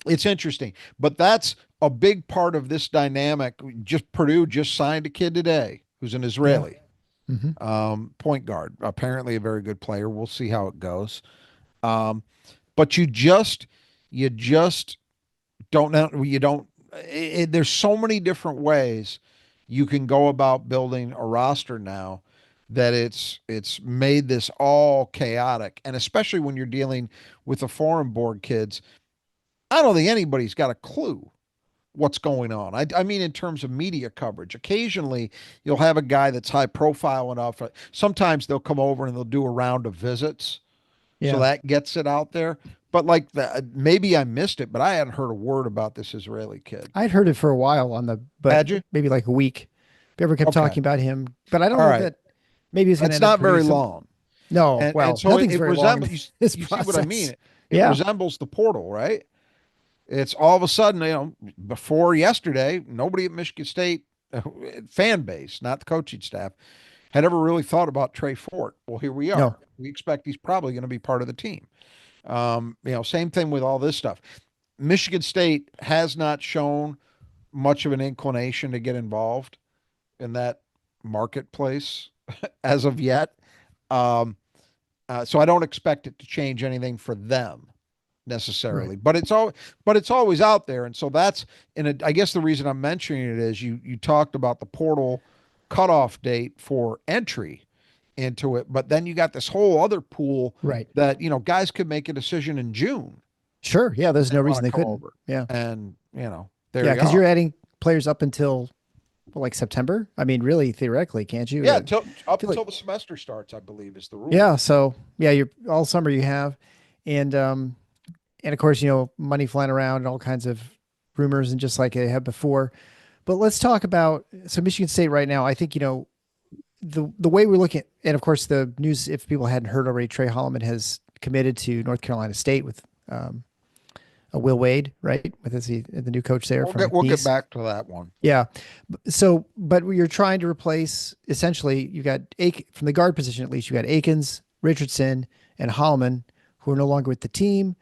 It's interesting, but that's a big part of this dynamic. Just Purdue just signed a kid today who's an Yeah. Israeli Hmm. point guard, apparently a very good player. We'll see how it goes. Um, but you just don't know. You don't. There's so many different ways you can go about building a roster now that it's made this all chaotic, and especially when you're dealing with the foreign board kids. I don't think anybody's got a clue what's going on. I mean, in terms of media coverage, occasionally you'll have a guy that's high profile enough. Sometimes they'll come over and they'll do a round of visits, so Yeah. that gets it out there. But like maybe I missed it, but I hadn't heard a word about this Israeli kid. I'd heard it for a while but Had you? maybe like a week. People kept Okay. talking about him, but I don't All know right. that maybe he's going to That's end up not very producing. long. No, And well, so nothing's it very long resembles in this you see what I process. mean? It Yeah. resembles the portal, right? It's all of a sudden, before yesterday, nobody at Michigan State fan base, not the coaching staff, had ever really thought about Trey Fort. Well, here we No. are. We expect he's probably going to be part of the team. Same thing with all this stuff. Michigan State has not shown much of an inclination to get involved in that marketplace as of yet. Um, so I don't expect it to change anything for them Right. necessarily, but it's always out there, and so that's I guess the reason I'm mentioning it is you talked about the portal cutoff date for entry into it, but then you got this whole other pool Right. that guys could make a decision in June Sure. Yeah. if There's they no want reason to they come couldn't. over, Yeah. and there Yeah. you Because you're are. adding players up until well, like September. I mean, really, theoretically, can't you? Yeah, I till up feel like until the semester starts, I believe is the rule. yeah. So yeah, you're all summer you have, and of course money flying around and all kinds of rumors and just like they had before. But let's talk about so Michigan State right now. I think the way we're looking at, and of course the news. If people hadn't heard already, Tre Holloman has committed to North Carolina State with a Will Wade, right? With the new coach there from We'll get Nice. back to that one. Yeah. So, but you're trying to replace essentially you got from the guard position at least you got Akins, Richardson, and Holloman who are no longer with the team.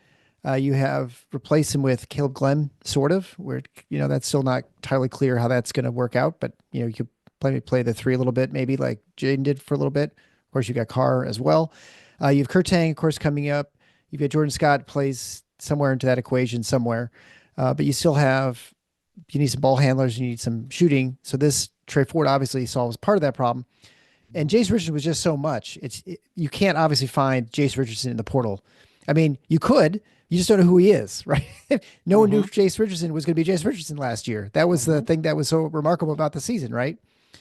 You have replaced him with Caleb Glenn, sort of, where that's still not entirely clear how that's going to work out. But you could play the three a little bit, maybe like Jaden did for a little bit. Of course, you got Carr as well. You have Kurtang, of course, coming up. You've got Jordan Scott plays somewhere into that equation somewhere, but you still have you need some ball handlers, you need some shooting. So this Trey Fort obviously solves part of that problem. And Jace Richardson was just so much. You can't obviously find Jace Richardson in the portal. I mean, you could, you just don't know who he is, right? No one knew Mm-hmm. Jace Richardson was going to be Jace Richardson last year. That was the Mm-hmm. thing that was so remarkable about the season, right?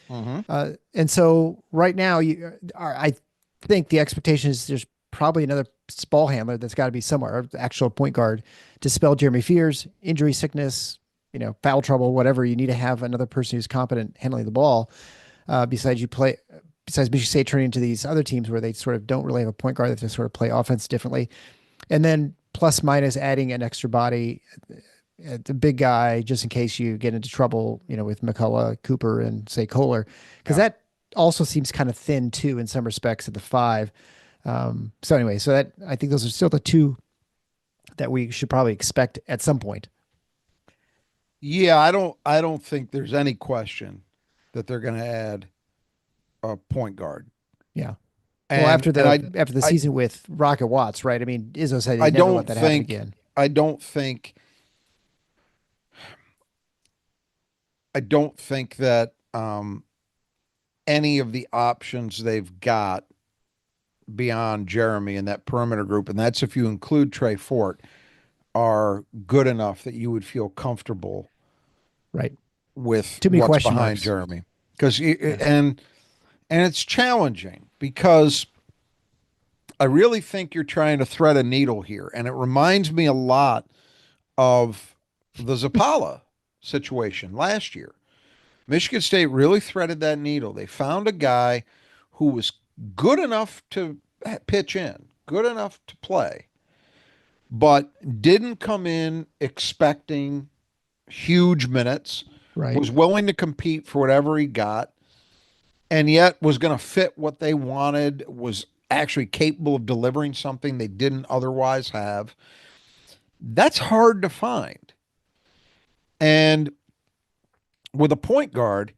Mm-hmm. And so right now, I think the expectation is there's probably another ball handler that's got to be somewhere, or actual point guard to spell Jeremy Fears, injury, sickness, foul trouble, whatever. You need to have another person who's competent handling the ball. Besides Michigan State turning into these other teams where they sort of don't really have a point guard that they sort of play offense differently, and then plus minus adding an extra body, the big guy, just in case you get into trouble, with McCullough, Cooper, and say Kohler, because Yeah. that also seems kind of thin too in some respects at the five. So anyway, so that I think those are still the two that we should probably expect at some point. Yeah, I don't think there's any question that they're going to add a point guard. Yeah. Well, And and after the I season with Rocket Watts, right? I mean, Izzo said I he'd never let don't that happen think again. I don't think I don't think that any of the options they've got beyond Jeremy and that perimeter group, and that's if you include Trey Fort, are good enough that you would feel comfortable Right. with Too many what's question behind marks. Jeremy. Because Yeah. and it's challenging because I really think you're trying to thread a needle here, and it reminds me a lot of the Zapala situation last year. Michigan State really threaded that needle. They found a guy who was good enough to pitch in, good enough to play, but didn't come in expecting huge minutes, Right. was willing to compete for whatever he got, and yet was going to fit what they wanted, was actually capable of delivering something they didn't otherwise have. That's hard to find. And with a point guard,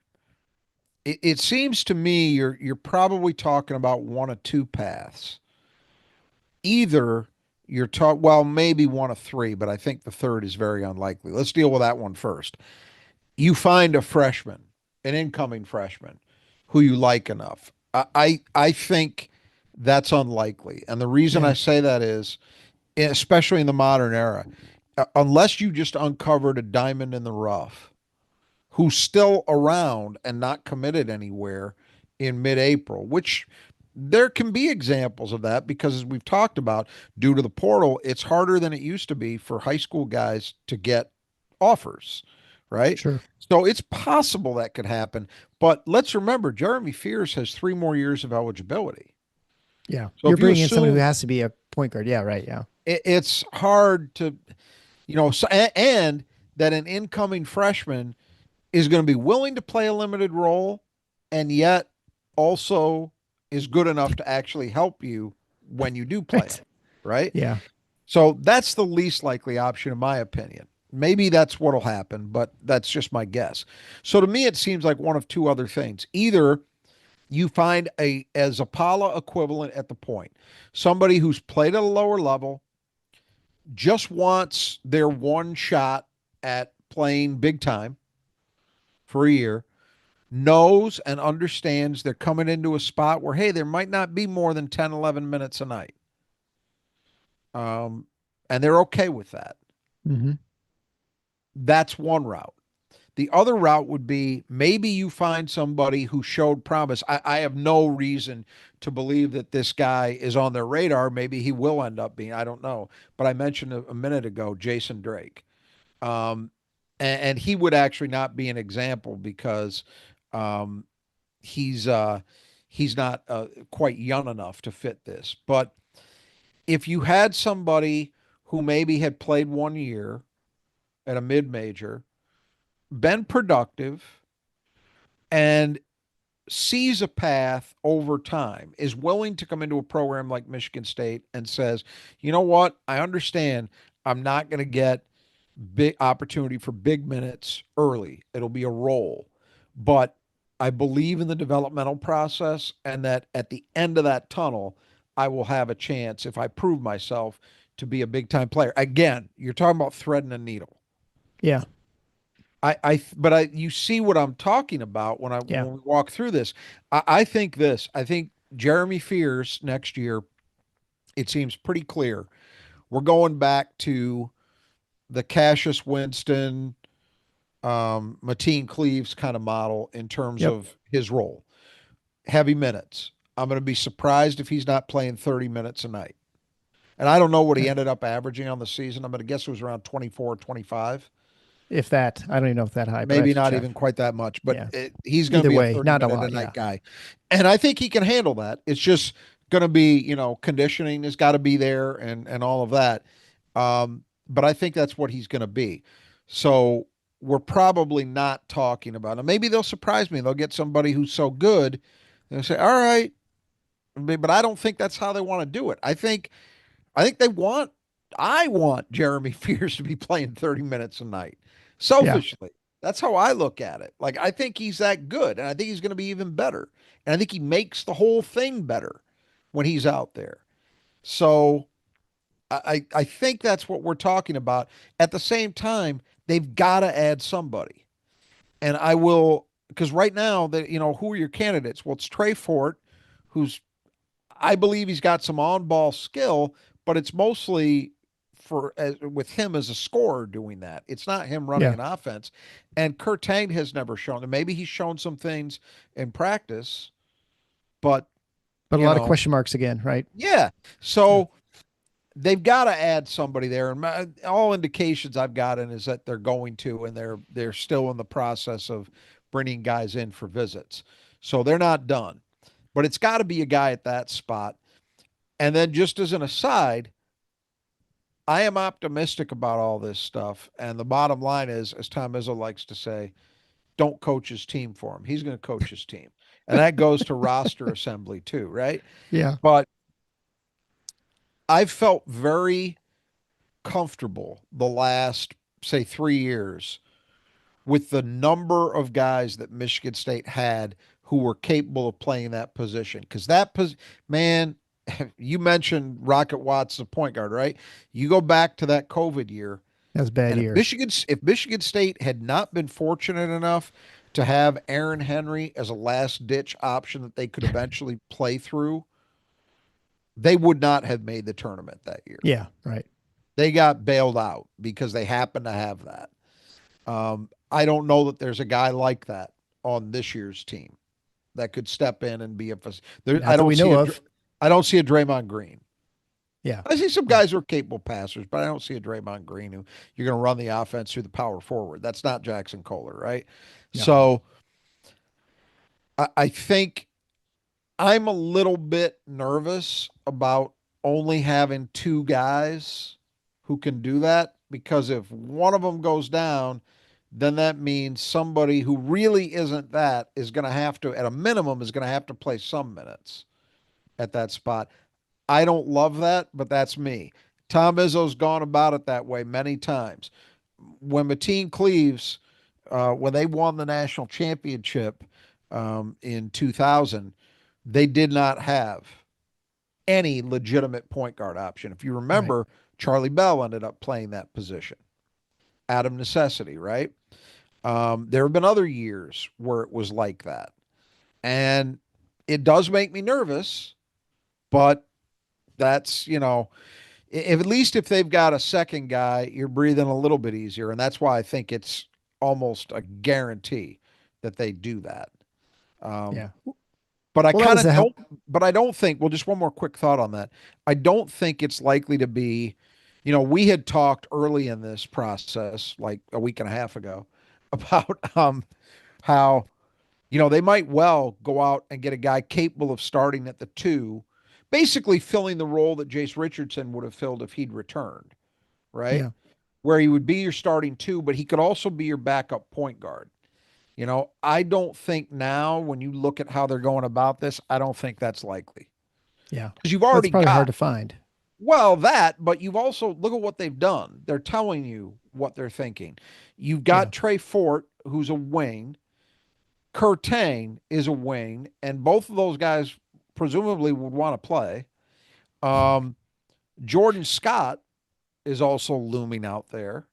it seems to me you're probably talking about one of two paths. Either you're talking, well, maybe one of three, but I think the third is very unlikely. Let's deal with that one first. You find a freshman, an incoming freshman, who you like enough. I think that's unlikely, and the reason I Yeah. say that is, especially in the modern era, unless you just uncovered a diamond in the rough, who's still around and not committed anywhere in mid-April, which there can be examples of that because, as we've talked about, due to the portal, it's harder than it used to be for high school guys to get offers, right? Sure. So it's possible that could happen. But let's remember, Jeremy Fears has 3 more years of eligibility. Yeah. So You're if you bringing in someone who assume has to be a point guard. Yeah. Right. Yeah. it's hard to, so, and that an incoming freshman is going to be willing to play a limited role and yet also is good enough to actually help you when you do play him, Right. right? Yeah. So that's the least likely option, in my opinion. Maybe that's what'll happen, but that's just my guess. So to me, it seems like one of two other things. Either you find a as a Paula equivalent at the point, somebody who's played at a lower level, just wants their one shot at playing big time for a year, knows and understands they're coming into a spot where, hey, there might not be more than 10, 11 minutes a night. Um, and they're okay with that. Hmm. That's one route. The other route would be maybe you find somebody who showed promise. I have no reason to believe that this guy is on their radar. Maybe he will end up being, I don't know. But I mentioned a minute ago, Jason Drake. Um, and he would actually not be an example because um, he's uh, he's not quite young enough to fit this. But if you had somebody who maybe had played 1 year at a mid major, been productive, and sees a path over time, is willing to come into a program like Michigan State and says, you know what, I understand I'm not going to get big opportunity for big minutes early. It'll be a role. But I believe in the developmental process and that at the end of that tunnel, I will have a chance if I prove myself to be a big time player. Again, you're talking about threading a needle. Yeah. But you see what I'm talking about Yeah. when we walk through this. I think this. I think Jeremy Fears next year. It seems pretty clear. We're going back to the Cassius Winston, Mateen Cleaves kind of model in terms Yep. of his role. Heavy minutes. I'm going to be surprised if he's not playing 30 minutes a night. And I don't know what he Okay. ended up averaging on the season. I'm going to guess it was around 24, 25. If that, I don't even know if that high, but I have Maybe to not check. even quite that much, but Yeah. he's going to Either be a way, 30 not a minute a lot. night Yeah. guy. And I think he can handle that. It's just going to be, conditioning has got to be there and all of that. But I think that's what he's going to be. So we're probably not talking about him. Maybe they'll surprise me. They'll get somebody who's so good. They'll say, all right. But I don't think that's how they want to do it. I think I want Jeremy Fears to be playing 30 minutes a night. Yeah. Selfishly. That's how I look at it. Like, I think he's that good, and I think he's going to be even better. And I think he makes the whole thing better when he's out there. So I think that's what we're talking about. At the same time, they've got to add somebody. And I will, because right now, who are your candidates? Well, it's Trey Fort, who's I believe he's got some on-ball skill, but it's mostly with him as a scorer doing that. It's not him running Yeah. an offense. And Kurt Tang has never shown, and maybe he's shown some things in practice, but But a you lot of know, question marks again, right? yeah. Yeah. So they've got to add somebody there, and all indications I've gotten is that they're going to, and they're still in the process of bringing guys in for visits. So they're not done, but it's got to be a guy at that spot. And then, just as an aside, I am optimistic about all this stuff. And the bottom line is, as Tom Izzo likes to say, don't coach his team for him. He's going to coach his team. And that goes to roster assembly too, right? Yeah. But I've felt very comfortable the last, say, 3 years with the number of guys that Michigan State had who were capable of playing that position. Because man, you mentioned Rocket Watts, the point guard, right? You go back to that COVID year, That was a bad and year. If Michigan State had not been fortunate enough to have Aaron Henry as a last ditch option that they could eventually play through, they would not have made the tournament that year. Yeah, right. They got bailed out because they happened to have that. I don't know that there's a guy like that on this year's team that could step in and be a. There, Not that we know of. I don't see a Draymond Green. Yeah. I see some Right. guys who are capable passers, but I don't see a Draymond Green who you're going to run the offense through the power forward. That's not Jackson Kohler, right? No. So I think I'm a little bit nervous about only having two guys who can do that because if one of them goes down, then that means somebody who really isn't that is going to have to, at a minimum, is going to have to play some minutes at that spot. I don't love that, but that's me. Tom Izzo's gone about it that way many times. When Mateen Cleaves, when they won the national championship in 2000, they did not have any legitimate point guard option. If you Right. remember, Charlie Bell ended up playing that position out of necessity, right? There have been other years where it was like that. And it does make me nervous, but that's, if at least if they've got a second guy, you're breathing a little bit easier. And that's why I think it's almost a guarantee that they do that. Um, Yeah. but I Well, that kind was of the help. don't, but I don't think, well, just one more quick thought on that. I don't think it's likely to be, we had talked early in this process, like a week and a half ago, about how, they might well go out and get a guy capable of starting at the two, basically filling the role that Jace Richardson would have filled if he'd returned, right? Yeah. Where he would be your starting two, but he could also be your backup point guard. I don't think now, when you look at how they're going about this, I don't think that's likely Yeah. because you've Well, it's already probably hard got, to find. well, that, but you've also, look at what they've done. They're telling you what they're thinking. You've Yeah. got Trey Fort, who's a wing. Kurtang is a wing, and both of those guys presumably would want to play. Um, Jordan Scott is also looming out there.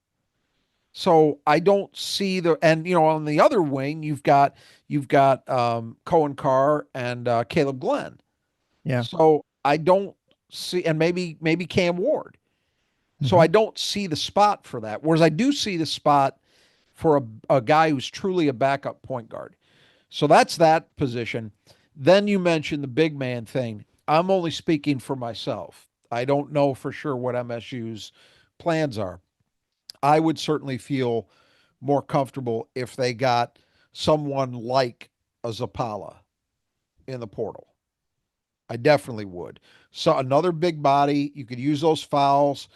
So I don't see and on the other wing you've got Cohen Carr and Caleb Glenn. Yeah. So I don't see, and maybe Cam Ward. So Hmm. I don't see the spot for that. Whereas I do see the spot for a guy who's truly a backup point guard. So that's that position. Then you mentioned the big man thing. I'm only speaking for myself. I don't know for sure what MSU's plans are. I would certainly feel more comfortable if they got someone like a Zapala in the portal. I definitely would. So another big body, you could use those fouls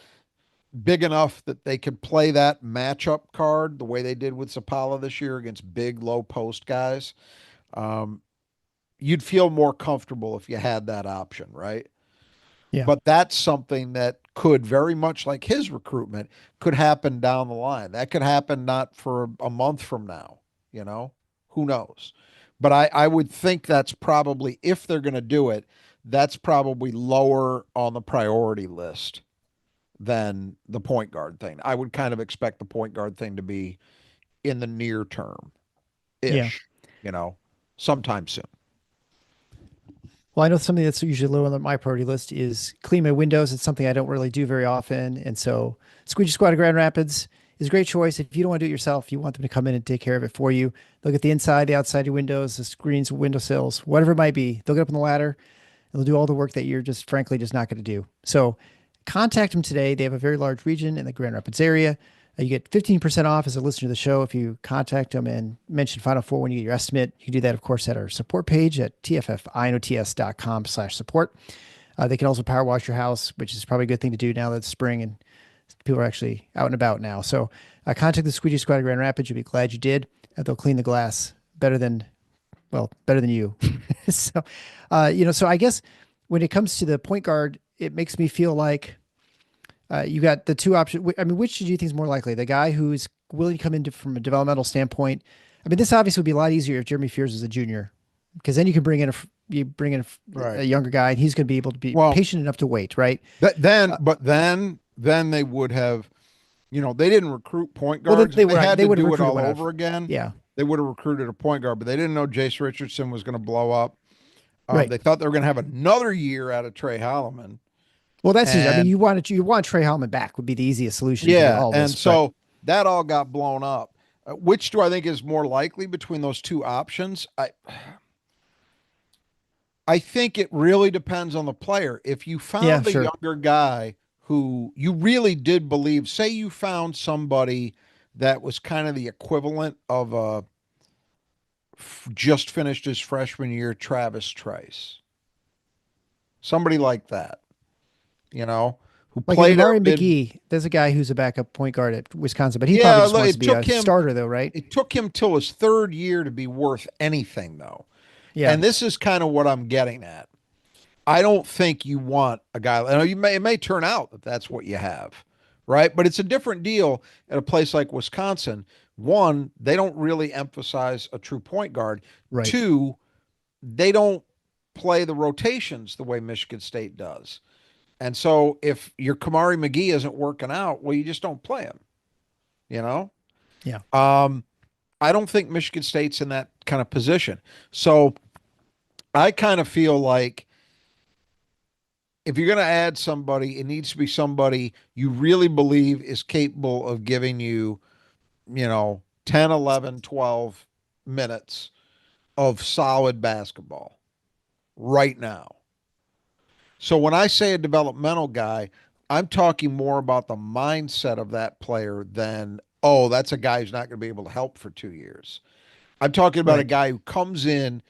big enough that they could play that matchup card the way they did with Zapala this year against big low post guys. Um, you'd feel more comfortable if you had that option, right? Yeah. But that's something that could very much like his recruitment could happen down the line. That could happen not for a month from now, you know, who knows? But I would think that's probably, if they're going to do it, that's probably lower on the priority list than the point guard thing. I would kind of expect the point guard thing to be in the near term Yeah. ish, you know, sometime soon. Well, I know something that's usually low on my priority list is clean my windows. It's something I don't really do very often. And so Squeegee Squad of Grand Rapids is a great choice. If you don't want to do it yourself, you want them to come in and take care of it for you. They'll get the inside, the outside of your windows, the screens, windowsills, whatever it might be. They'll get up on the ladder and they'll do all the work that you're just frankly just not going to do. So contact them today. They have a very large region in the Grand Rapids area. You get 15% off as a listener to the show if you contact them and mention Final Four when you get your estimate. You can do that, of course, at our support page at tffinots.com/support. They can also power wash your house, which is probably a good thing to do now that it's spring and people are actually out and about now. So contact the Squeegee Squad of Grand Rapids. You'll be glad you did. They'll clean the glass better than you. So, so I guess when it comes to the point guard, it makes me feel like You got the two options. I mean, which do you think is more likely? The guy who's willing to come into from a developmental standpoint. I mean, this obviously would be a lot easier if Jeremy Fears is a junior, because then you can bring in you bring in a Right. younger guy, and he's going to be able to be Well, patient enough to wait, right? Uh, but then they would have, they didn't recruit point well, guards. If they they had to would have do it recruited all one out. over again, Yeah, they would have recruited a point guard, but they didn't know Jace Richardson was going to blow up. right. They thought they were going to have another year out of Trey Holloman. Well, that's easy. I mean, And you want Tre Holloman back would be the easiest solution to yeah, all and this, but so that all got blown up. Which do I think is more likely between those two options? I think it really depends on the player. If you yeah, found a sure, younger guy who you really did believe, say you found somebody that was kind of the equivalent of a just finished his freshman year Travis Trice, somebody like that, you know, who like an played at Amari a mid. McGee. There's a guy who's a backup point guard at Wisconsin, but he probably Yeah, just look, wants to be a starter, though, right? it took him till his third year to be worth anything, though. Yeah, And this is kind of what I'm getting at. I don't think you want a guy. It may turn out that that's what you have, right? But it's a different deal at a place like Wisconsin. One, they don't really emphasize a true point guard. right. Two, they don't play the rotations the way Michigan State does. And so if your Kamari McGee isn't working out, well, you just don't play him, you know? Yeah, Um, I don't think Michigan State's in that kind of position. So I kind of feel like if you're going to add somebody, it needs to be somebody you really believe is capable of giving you, 10, 11, 12 minutes of solid basketball right now. So when I say a developmental guy, I'm talking more about the mindset of that player than, oh, that's a guy who's not going to be able to help for 2 years. I'm talking about a right. guy who comes in,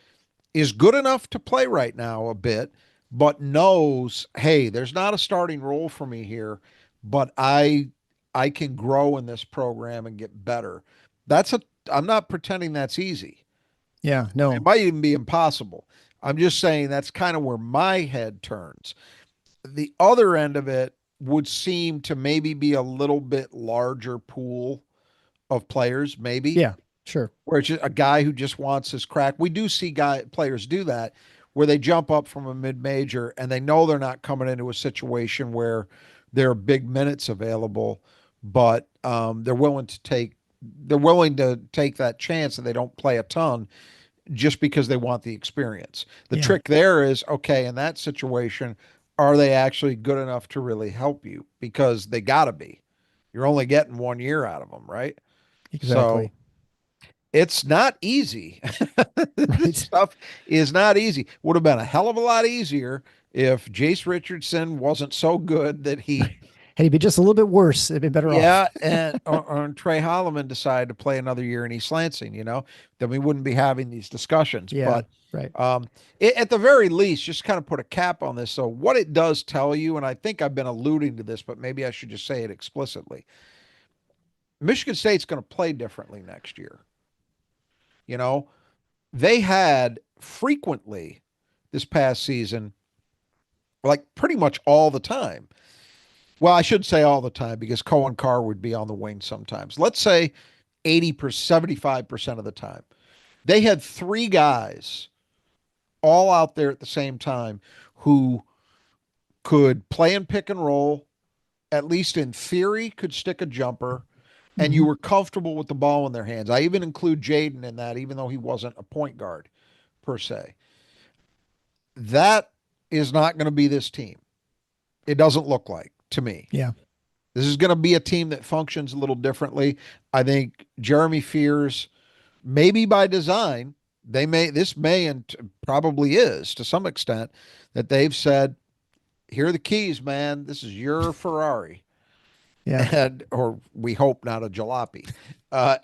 is good enough to play right now a bit, but knows, hey, there's not a starting role for me here, but I can grow in this program and get better. That's a I'm not pretending that's easy. Yeah, It no, might even be impossible. I'm just saying that's kind of where my head turns. The other end of it would seem to maybe be a little bit larger pool of players, maybe yeah, sure. where it's just a guy who just wants his crack. We do see players do that where they jump up from a mid major and they know they're not coming into a situation where there are big minutes available, but they're willing to take that chance and they don't play a ton just because they want the experience. The Yeah, trick there is okay, in that situation, are they actually good enough to really help you? Because they got to be. You're only getting 1 year out of them, right? So exactly. it's not easy. This Right. stuff is not easy. Would have been a hell of a lot easier if Jace Richardson wasn't so good that he, Had he been just a little bit worse, it'd been better off. yeah, and or Trey Holloman decided to play another year in East Lansing, then we wouldn't be having these discussions. Yeah, But right. um, at the very least, just kind of put a cap on this. So what it does tell you, and I think I've been alluding to this, but maybe I should just say it explicitly. Michigan State's going to play differently next year. You know, they had frequently this past season, like pretty much all the time. Well, I should say all the time because Cohen Carr would be on the wing sometimes. Let's say 80%, 75% of the time. They had three guys all out there at the same time who could play in pick and roll, at least in theory, could stick a jumper, and you Hmm. were comfortable with the ball in their hands. I even include Jaden in that, even though he wasn't a point guard per se. That is not going to be this team. It doesn't look like to me. Yeah, This is going to be a team that functions a little differently. I think Jeremy Fears, maybe by design, this may and probably is to some extent that they've said, here are the keys, man. This is your Ferrari. yeah, And or we hope not a jalopy.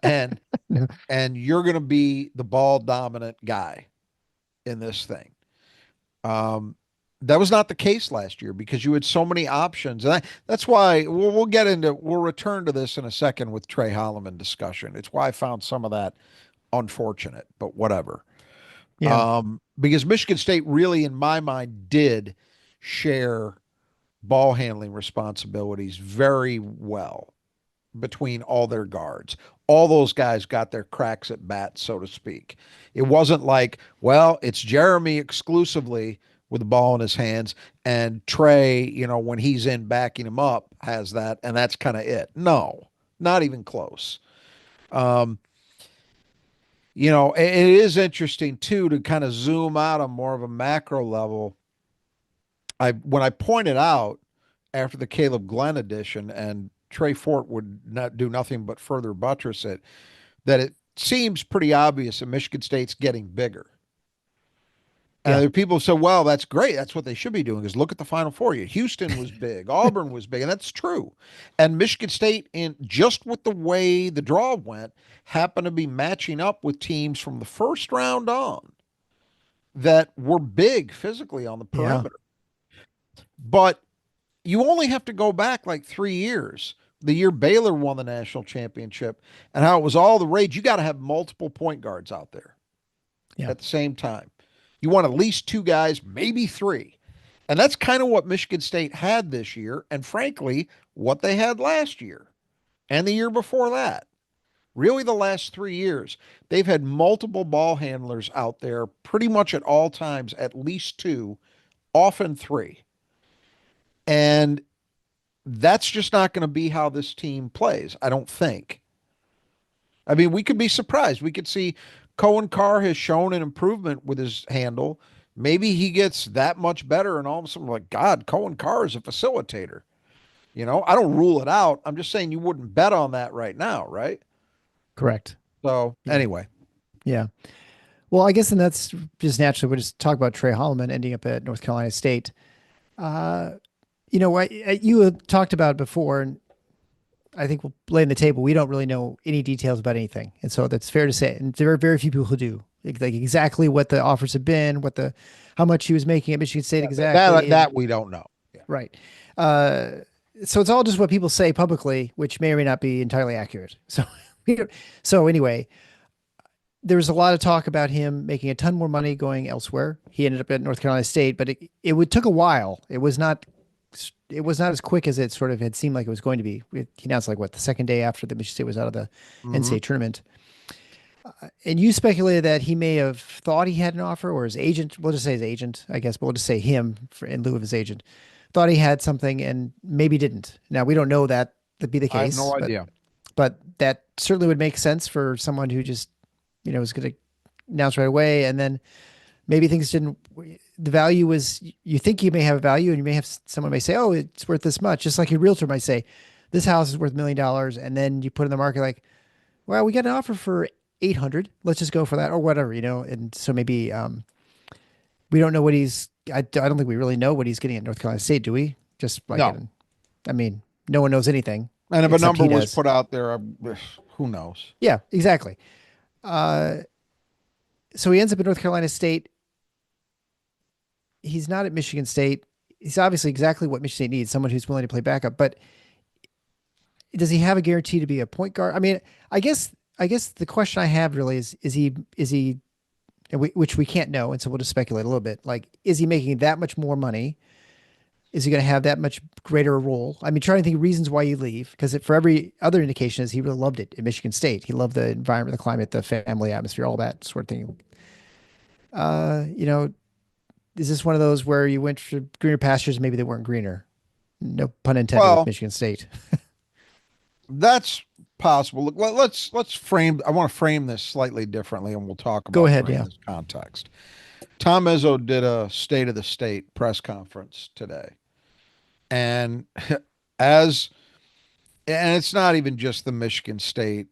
And no, and you're going to be the ball dominant guy in this thing. Um, that was not the case last year because you had so many options, and that's why we'll return to this in a second with Tre Holloman discussion. It's why I found some of that unfortunate, but whatever. yeah, Because Michigan State really, in my mind, did share ball handling responsibilities very well between all their guards. All those guys got their cracks at bat, so to speak. It wasn't like, well, it's Jeremy exclusively with the ball in his hands, and Trey, when he's in backing him up, has that, and that's kind of it. No, not even close. Um, it is interesting too to kind of zoom out on more of a macro level. When I pointed out after the Caleb Glenn edition, and Trey Fort would not do nothing but further buttress it, that it seems pretty obvious that Michigan State's getting bigger. And Yeah. there are people who say, well, that's great. That's what they should be doing is look at the Final Four. Houston was big. Auburn was big. And that's true. And Michigan State, in just with the way the draw went, happened to be matching up with teams from the first round on that were big physically on the Yeah. perimeter. But you only have to go back like 3 years. The year Baylor won the national championship and how it was all the rage. You got to have multiple point guards out there Yeah. at the same time. You want at least two guys, maybe three. And that's kind of what Michigan State had this year. And frankly, what they had last year and the year before that. Really, the last 3 years, they've had multiple ball handlers out there pretty much at all times, at least two, often three. And that's just not going to be how this team plays, I don't think. I mean, we could be surprised. We could see Cohen Carr has shown an improvement with his handle. Maybe he gets that much better, and all of a sudden, we're like, God, Cohen Carr is a facilitator. I don't rule it out. I'm just saying you wouldn't bet on that right now, right? Correct. So, Yeah. anyway, Yeah. Well, I guess, and that's just naturally, we'll just talk about Tre Holloman ending up at North Carolina State. Uh, you had talked about before, and I think we'll lay on the table. We don't really know any details about anything. And so that's fair to say. And there are very few people who do, like exactly what the offers have been, how much he was making at Michigan State yeah, exactly. And that we don't know. Yeah. right. Uh, so it's all just what people say publicly, which may or may not be entirely accurate. So, so anyway, there was a lot of talk about him making a ton more money going elsewhere. He ended up at North Carolina State, but it took a while. It was not as quick as it sort of had seemed like it was going to be. He announced like the second day after the Michigan State was out of the Mm-hmm. NCAA tournament. And you speculated that he may have thought he had an offer, or his agent, we'll just say his agent, I guess, but we'll just say him in lieu of his agent, thought he had something and maybe didn't. Now, we don't know that to be the I have case, no but idea. but that certainly would make sense for someone who just, was going to announce right away. And then maybe things didn't, the value was, you think you may have a value, and you may have, someone may say, oh, it's worth this much. Just like a realtor might say, this house is worth $1 million. And then you put in the market like, well, we got an offer for 800. Let's just go for that or whatever, And so maybe, we don't know what I don't think we really know what he's getting at North Carolina State, do we? Just like, No. I mean, no one knows anything And if a except number he was does. put out there, who knows? Yeah, exactly. Uh, so he ends up at North Carolina State. He's not at Michigan State. He's obviously exactly what Michigan State needs, someone who's willing to play backup. But does he have a guarantee to be a point guard? I mean, I guess the question I have really is he, which we can't know, and so we'll just speculate a little bit. Like, is he making that much more money? Is he going to have that much greater role? I mean, trying to think of reasons why you leave, because for every other indication is he really loved it at Michigan State. He loved the environment, the climate, the family atmosphere, all that sort of thing. Uh, you know, is this one of those where you went for greener pastures? Maybe they weren't greener. No pun intended with Well, Michigan State. that's possible. Look, let's frame. I want to frame this slightly differently, and we'll talk Go about ahead. during Yeah. this context. Tom Izzo did a State of the State press conference today, and as and it's not even just the Michigan State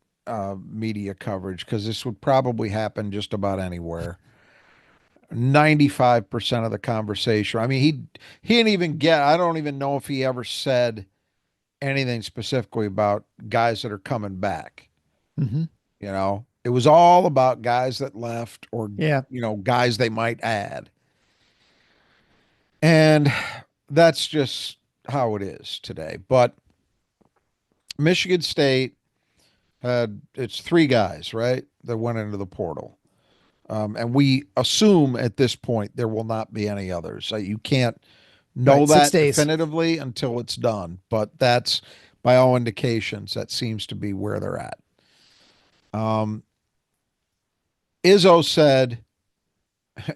media coverage because this would probably happen just about anywhere. 95% of the conversation. I mean, he didn't even get. I don't even know if he ever said anything specifically about guys that are coming back. Hmm. It was all about guys that left or, Yeah. guys they might add. And that's just how it is today. But Michigan State it's three guys, right, that went into the portal. And we assume at this point there will not be any others. You can't know Right. Six that days. definitively until it's done, but that's by all indications that seems to be where they're at. Um, Izzo said,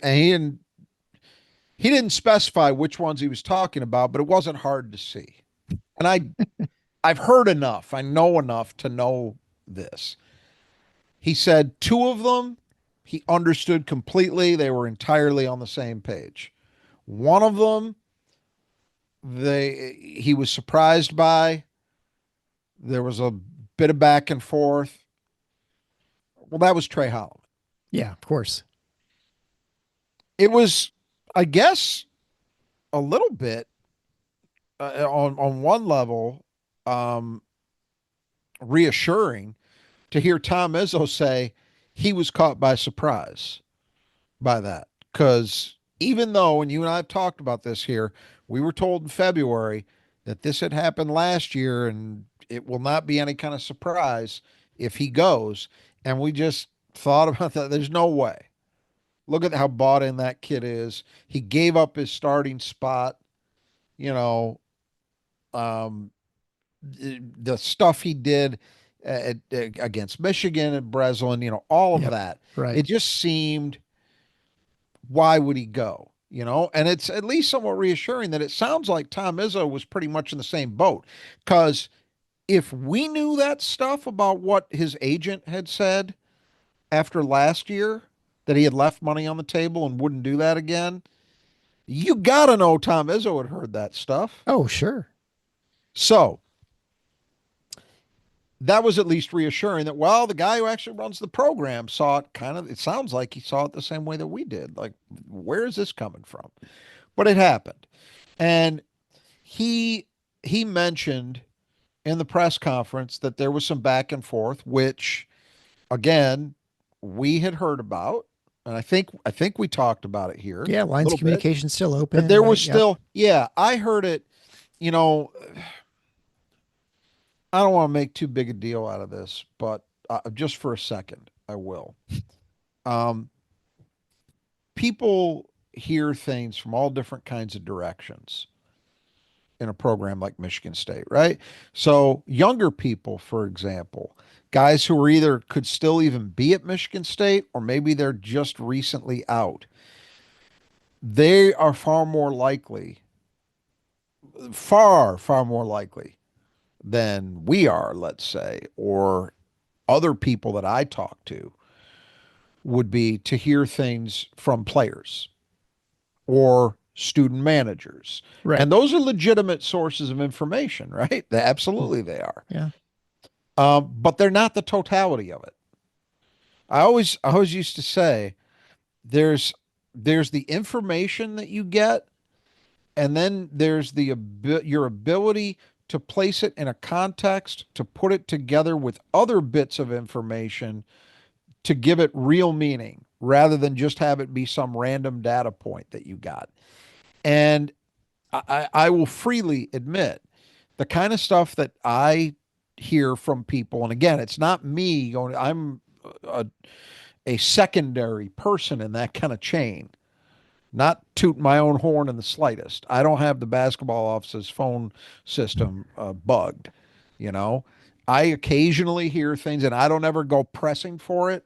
and he didn't specify which ones he was talking about, but it wasn't hard to see. And I've heard enough, I know enough to know this. He said two of them he understood completely. They were entirely on the same page. One of them he was surprised by. There was a bit of back and forth. Well, that was Tre Holloman. Yeah, of course. It was, I guess, a little bit on one level um, reassuring to hear Tom Izzo say he was caught by surprise by that. Because even though, and you and I have talked about this here, we were told in February that this had happened last year and it will not be any kind of surprise if he goes. And we just thought about that. There's no way. Look at how bought in that kid is. He gave up his starting spot, you know, um, the stuff he did against Michigan and Breslin, all of Yep. that. Right. It just seemed, why would he go? And it's at least somewhat reassuring that it sounds like Tom Izzo was pretty much in the same boat. Because if we knew that stuff about what his agent had said after last year, that he had left money on the table and wouldn't do that again, you got to know Tom Izzo had heard that stuff. Oh, sure. So that was at least reassuring that, well, the guy who actually runs the program saw it it sounds like he saw it the same way that we did. Like, where is this coming from? But it happened. And he mentioned in the press conference that there was some back and forth, which again, we had heard about. And I think we talked about it here Yeah, a lines of little bit. communication still That open, there was right? Yep. still, yeah, I heard it, you know, I don't want to make too big a deal out of this, but just for a second, I will. Um, People hear things from all different kinds of directions in a program like Michigan State, right? So, younger people, for example, guys who are either could still even be at Michigan State or maybe they're just recently out, they are far more likely than we are, let's say, or other people that I talk to would be to hear things from players or student managers. Right. And those are legitimate sources of information, right? Absolutely they are. Yeah. But they're not the totality of it. I always used to say there's the information that you get, and then there's your ability to place it in a context, to put it together with other bits of information to give it real meaning rather than just have it be some random data point that you got. And I will freely admit the kind of stuff that I hear from people, and again, it's not me going, I'm a, a secondary person in that kind of chain, not toot my own horn in the slightest. I don't have the basketball office's phone system bugged, you know. I occasionally hear things and I don't ever go pressing for it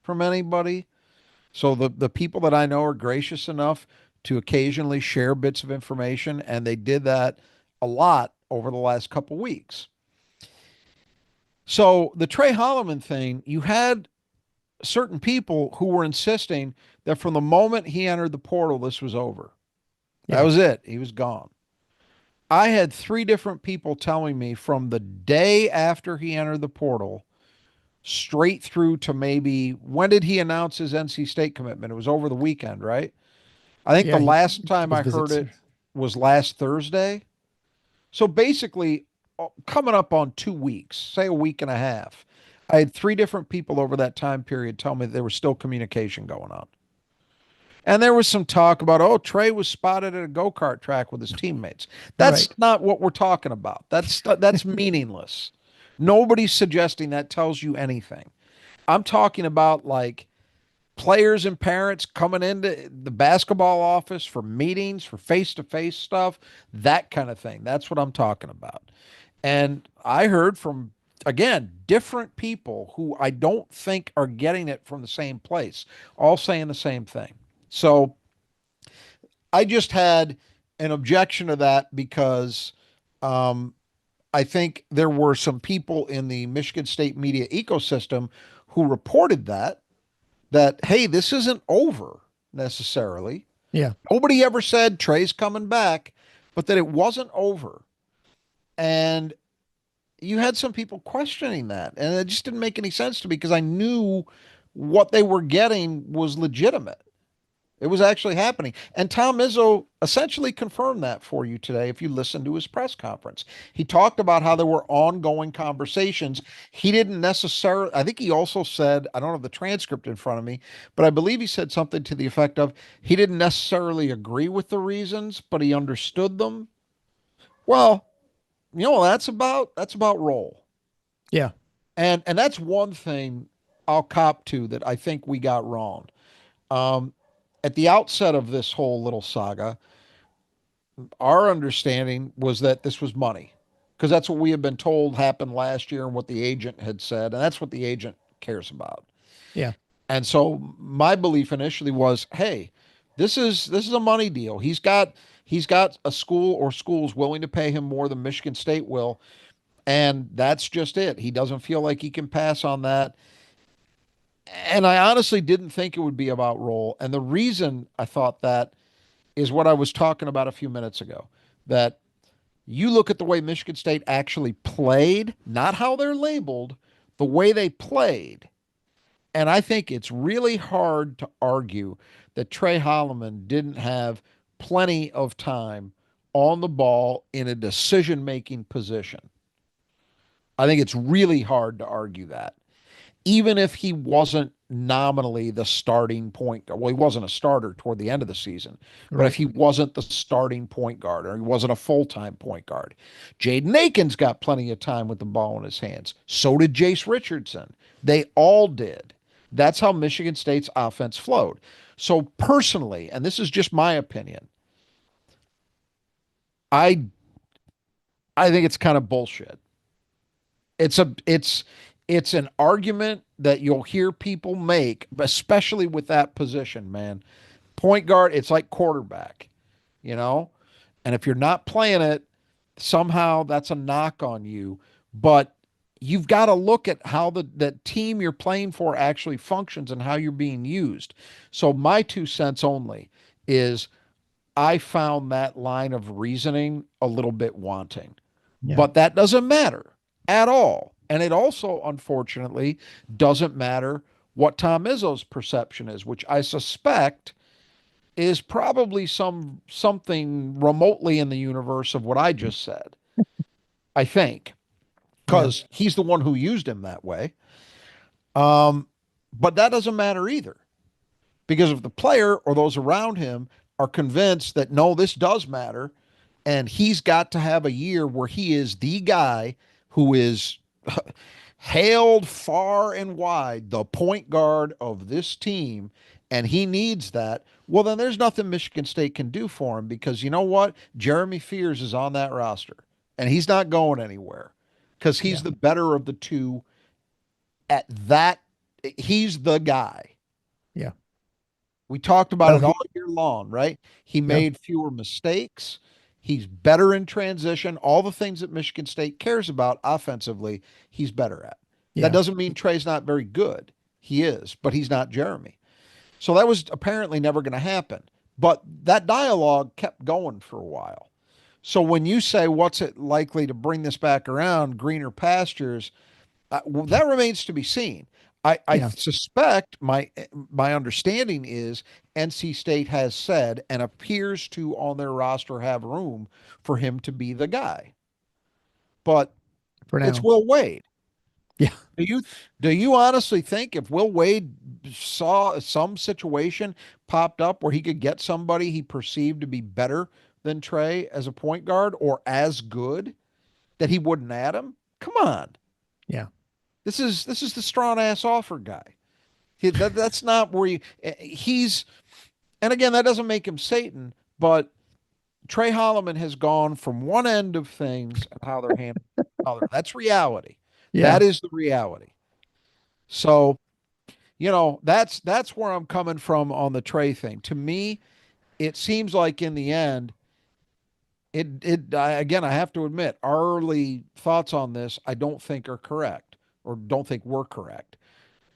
from anybody. So the people that I know are gracious enough to occasionally share bits of information, and they did that a lot over the last couple weeks. So the Tre Holloman thing, you had certain people who were insisting that from the moment he entered the portal, this was over. That Yeah. was it. He was gone. I had three different people telling me from the day after he entered the portal straight through to maybe when did he announce his NC State commitment? It was over the weekend, right? I think the Yeah. last time His I heard visits. it was last Thursday. So basically, coming up on 2 weeks, say a week and a half, I had three different people over that time period tell me that there was still communication going on. And there was some talk about, oh, Trey was spotted at a go-kart track with his teammates. That's Right. not what we're talking about. That's meaningless. Nobody's suggesting that tells you anything. I'm talking about like players and parents coming into the basketball office for meetings, for face-to-face stuff, that kind of thing. That's what I'm talking about. And I heard from, again, different people who I don't think are getting it from the same place, all saying the same thing. So I just had an objection to that because um, I think there were some people in the Michigan State media ecosystem who reported that hey, this isn't over necessarily. Yeah. Nobody ever said Trey's coming back, but that it wasn't over. And you had some people questioning that, and it just didn't make any sense to me because I knew what they were getting was legitimate. It was actually happening. And Tom Izzo essentially confirmed that for you today if you listen to his press conference. He talked about how there were ongoing conversations. He didn't necessarily, I think he also said, I don't have the transcript in front of me, but I believe he said something to the effect of he didn't necessarily agree with the reasons, but he understood them. Well, that's about role. Yeah. And that's one thing I'll cop to that I think we got wrong. Um, at the outset of this whole little saga, our understanding was that this was money because that's what we had been told happened last year and what the agent had said. And that's what the agent cares about. Yeah. And so my belief initially was, hey, this is a money deal. He's got a school or schools willing to pay him more than Michigan State will. And that's just it. He doesn't feel like he can pass on that. And I honestly didn't think it would be about role. And the reason I thought that is what I was talking about a few minutes ago. That you look at the way Michigan State actually played, not how they're labeled, the way they played. And I think it's really hard to argue that Tre Holloman didn't have plenty of time on the ball in a decision making position. I think it's really hard to argue that. Even if he wasn't nominally the starting point, well, he wasn't a starter toward the end of the season, but if Right. he wasn't the starting point guard or he wasn't a full time point guard, Jaden Akins got plenty of time with the ball in his hands. So did Jace Richardson. They all did. That's how Michigan State's offense flowed. So personally, and this is just my opinion, I I think it's kind of bullshit. It's an argument that you'll hear people make, especially with that position, man. Point guard, it's like quarterback, you know? And if you're not playing it, somehow that's a knock on you. But you've got to look at how the team you're playing for actually functions and how you're being used. So my 2 cents only is I found that line of reasoning a little bit wanting. Yeah. But that doesn't matter at all. And it also, unfortunately, doesn't matter what Tom Izzo's perception is, which I suspect is probably something remotely in the universe of what I just said. I think, Yeah. because he's the one who used him that way. Um, but that doesn't matter either. Because if the player or those around him are convinced that no, this does matter, and he's got to have a year where he is the guy who is hailed far and wide, the point guard of this team, and he needs that, well, then there's nothing Michigan State can do for him because you know what? Jeremy Fears is on that roster, and he's not going anywhere because he's Yeah. the better of the two at that. He's the guy. Yeah. We talked about Well, it all he, year long, right? He yeah. made fewer mistakes. He's better in transition. All the things that Michigan State cares about offensively, he's better at. That Yeah. doesn't mean Trey's not very good. He is, but he's not Jeremy. So that was apparently never going to happen. But that dialogue kept going for a while. So when you say, what's it likely to bring this back around, greener pastures, well, that remains to be seen. I Yeah. suspect my understanding is NC State has said and appears to on their roster have room for him to be the guy. But For it's now. Will Wade. Yeah. Do you honestly think if Will Wade saw some situation popped up where he could get somebody he perceived to be better than Trey as a point guard or as good that he wouldn't add him? Come on. Yeah. This is the strong ass offer guy. That's not where he's. And again, that doesn't make him Satan, but Tre Holloman has gone from one end of things and how they're handled to the other. That's reality. Yeah. That is the reality. So, that's where I'm coming from on the Trey thing. To me, it seems like in the end, again, I have to admit, our early thoughts on this, I don't think are correct or don't think we're correct.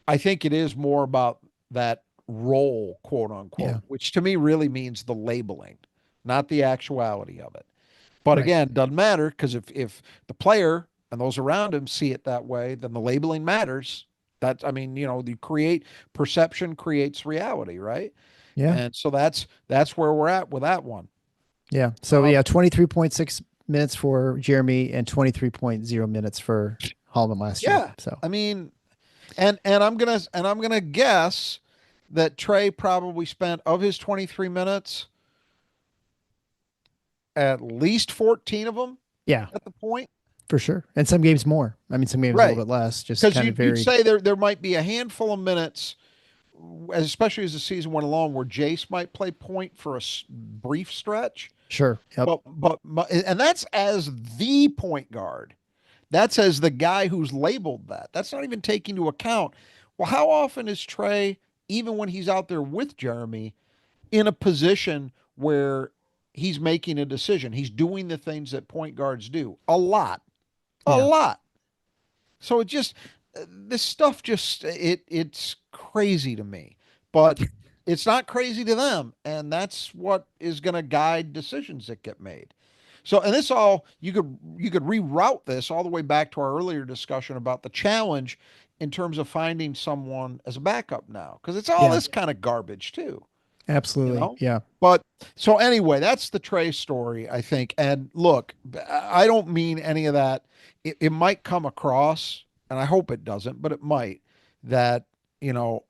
I think it is more about that role, quote Yeah. unquote, which to me really means the labeling, not the actuality of it. But Right. again, doesn't matter because if the player and those around him see it that way, then the labeling matters. That's, I mean, you create perception creates reality, right? Yeah. And so that's where we're at with that one. Yeah. So Um, yeah, 23.6 minutes for Jeremy and 23.0 minutes for Holloman last year. yeah, So I mean, and I'm gonna guess that Trey probably spent of his 23 minutes, at least 14 of them yeah, at the point. for sure. And some games more. I mean, some games a little Right. bit less, just Because kind of you'd varied. say there might be a handful of minutes, especially as the season went along, where Jace might play point for a brief stretch. Sure. Yep. And that's as the point guard. That's as the guy who's labeled that. That's not even taking into account. Well, how often is Trey, even when he's out there with Jeremy, in a position where he's making a decision? He's doing the things that point guards do a lot, a Yeah. lot. So this stuff it's crazy to me, but it's not crazy to them, and that's what is going to guide decisions that get made. So, and this all you could reroute this all the way back to our earlier discussion about the challenge in terms of finding someone as a backup now, because it's all Yeah. this kind of garbage too, you Absolutely. know. Yeah. But so anyway, that's the Trey story, I think. And look, I don't mean any of that. It might come across, and I hope it doesn't, but it might, that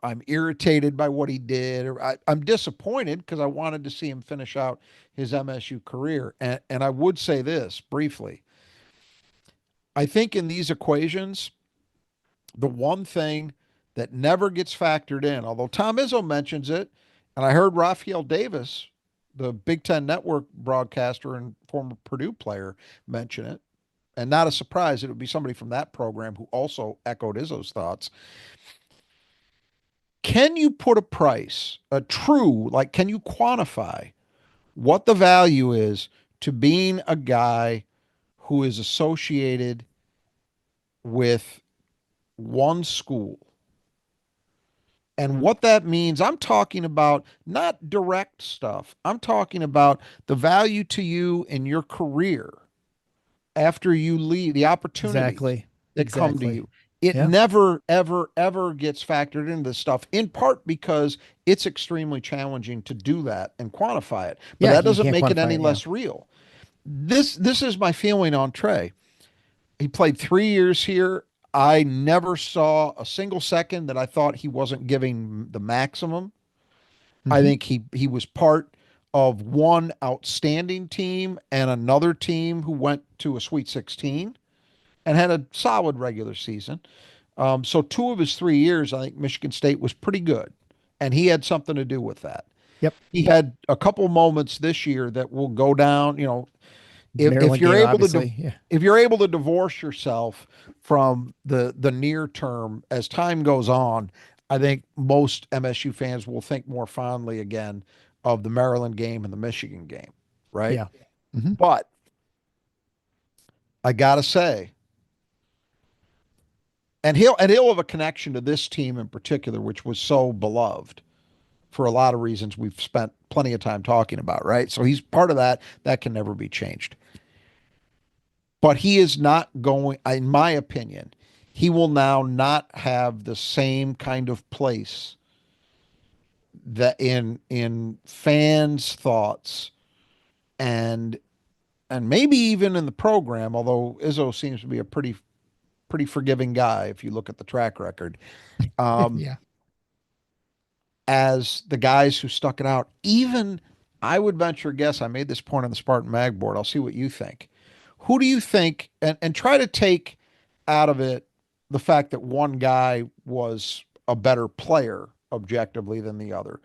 I'm irritated by what he did, or I'm disappointed because I wanted to see him finish out his MSU career. And I would say this briefly. I think in these equations, the one thing that never gets factored in, although Tom Izzo mentions it, and I heard Raphael Davis, the Big Ten Network broadcaster and former Purdue player, mention it, and not a surprise, it would be somebody from that program who also echoed Izzo's thoughts. Can you put a price, a true, like, can you quantify what the value is to being a guy who is associated with one school? And what that means, I'm talking about not direct stuff. I'm talking about the value to you in your career after you leave, the opportunities Exactly. that come to Exactly. you. It Yeah. never, ever, ever gets factored into this stuff, in part because it's extremely challenging to do that and quantify it. But Yeah. that You doesn't can't make it quantify any it. Yeah. less real. This is my feeling on Trey. He played 3 years here. I never saw a single second that I thought he wasn't giving the maximum. I Hmm. think he was part of one outstanding team and another team who went to a Sweet 16 and had a solid regular season. So 2 of his 3 years, I think Michigan State was pretty good, and he had something to do with that. Yep. He had a couple moments this year that will go down. If Maryland you're game, able to obviously. Yeah. if you're able to divorce yourself from the near term as time goes on, I think most MSU fans will think more fondly again of the Maryland game and the Michigan game, right? Yeah. Hmm. But I gotta say, and he'll have a connection to this team in particular, which was so beloved for a lot of reasons we've spent plenty of time talking about, right? So he's part of that. That can never be changed. But he is not going, in my opinion, he will now not have the same kind of place that in fans' thoughts and maybe even in the program, although Izzo seems to be a pretty forgiving guy if you look at the track record. Um, Yeah. as the guys who stuck it out. Even I would venture a guess, I made this point on the Spartan Mag board. I'll see what you think. Who do you think, and try to take out of it the fact that one guy was a better player objectively than the other.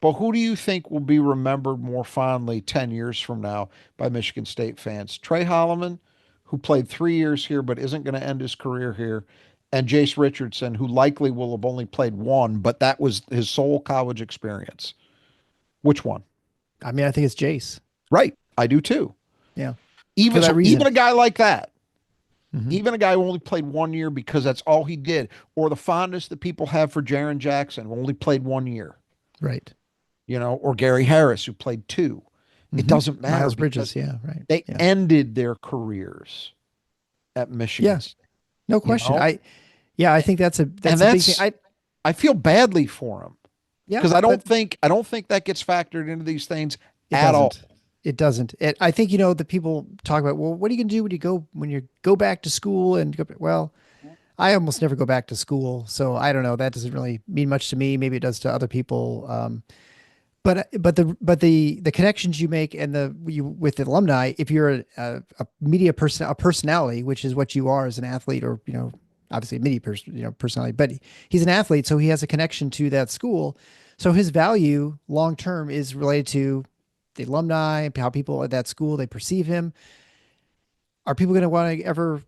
But who do you think will be remembered more fondly 10 years from now by Michigan State fans? Tre Holloman, who played 3 years here but isn't going to end his career here, and Jace Richardson, who likely will have only played one, but that was his sole college experience. Which one? I mean, I think it's Jace. Right. I do too. Yeah. For Even that so, even reason. a guy like that, Hmm. even a guy who only played 1 year because that's all he did, or the fondness that people have for Jaron Jackson, who only played 1 year, Right. or Gary Harris, who played two. It Hmm. doesn't matter Miles because Bridges. Yeah. Right. they Yeah. ended their careers at Michigan Yeah. State, No you question. know? Yeah, I think And that's a big thing. I feel badly for him Yeah, because I but don't think I don't think that gets factored into these things it at all. doesn't. It doesn't. I think, the people talk about, well, what are you going to do when you go back to school and go, well, I almost never go back to school. So I don't know. That doesn't really mean much to me. Maybe it does to other people. But the connections you make and with the alumni, if you're a media person, a personality, which is what you are as an athlete, or obviously a media person, personality, but he's an athlete, so he has a connection to that school. So his value long term is related to the alumni, how people at that school they perceive him. Are people going to want to ever,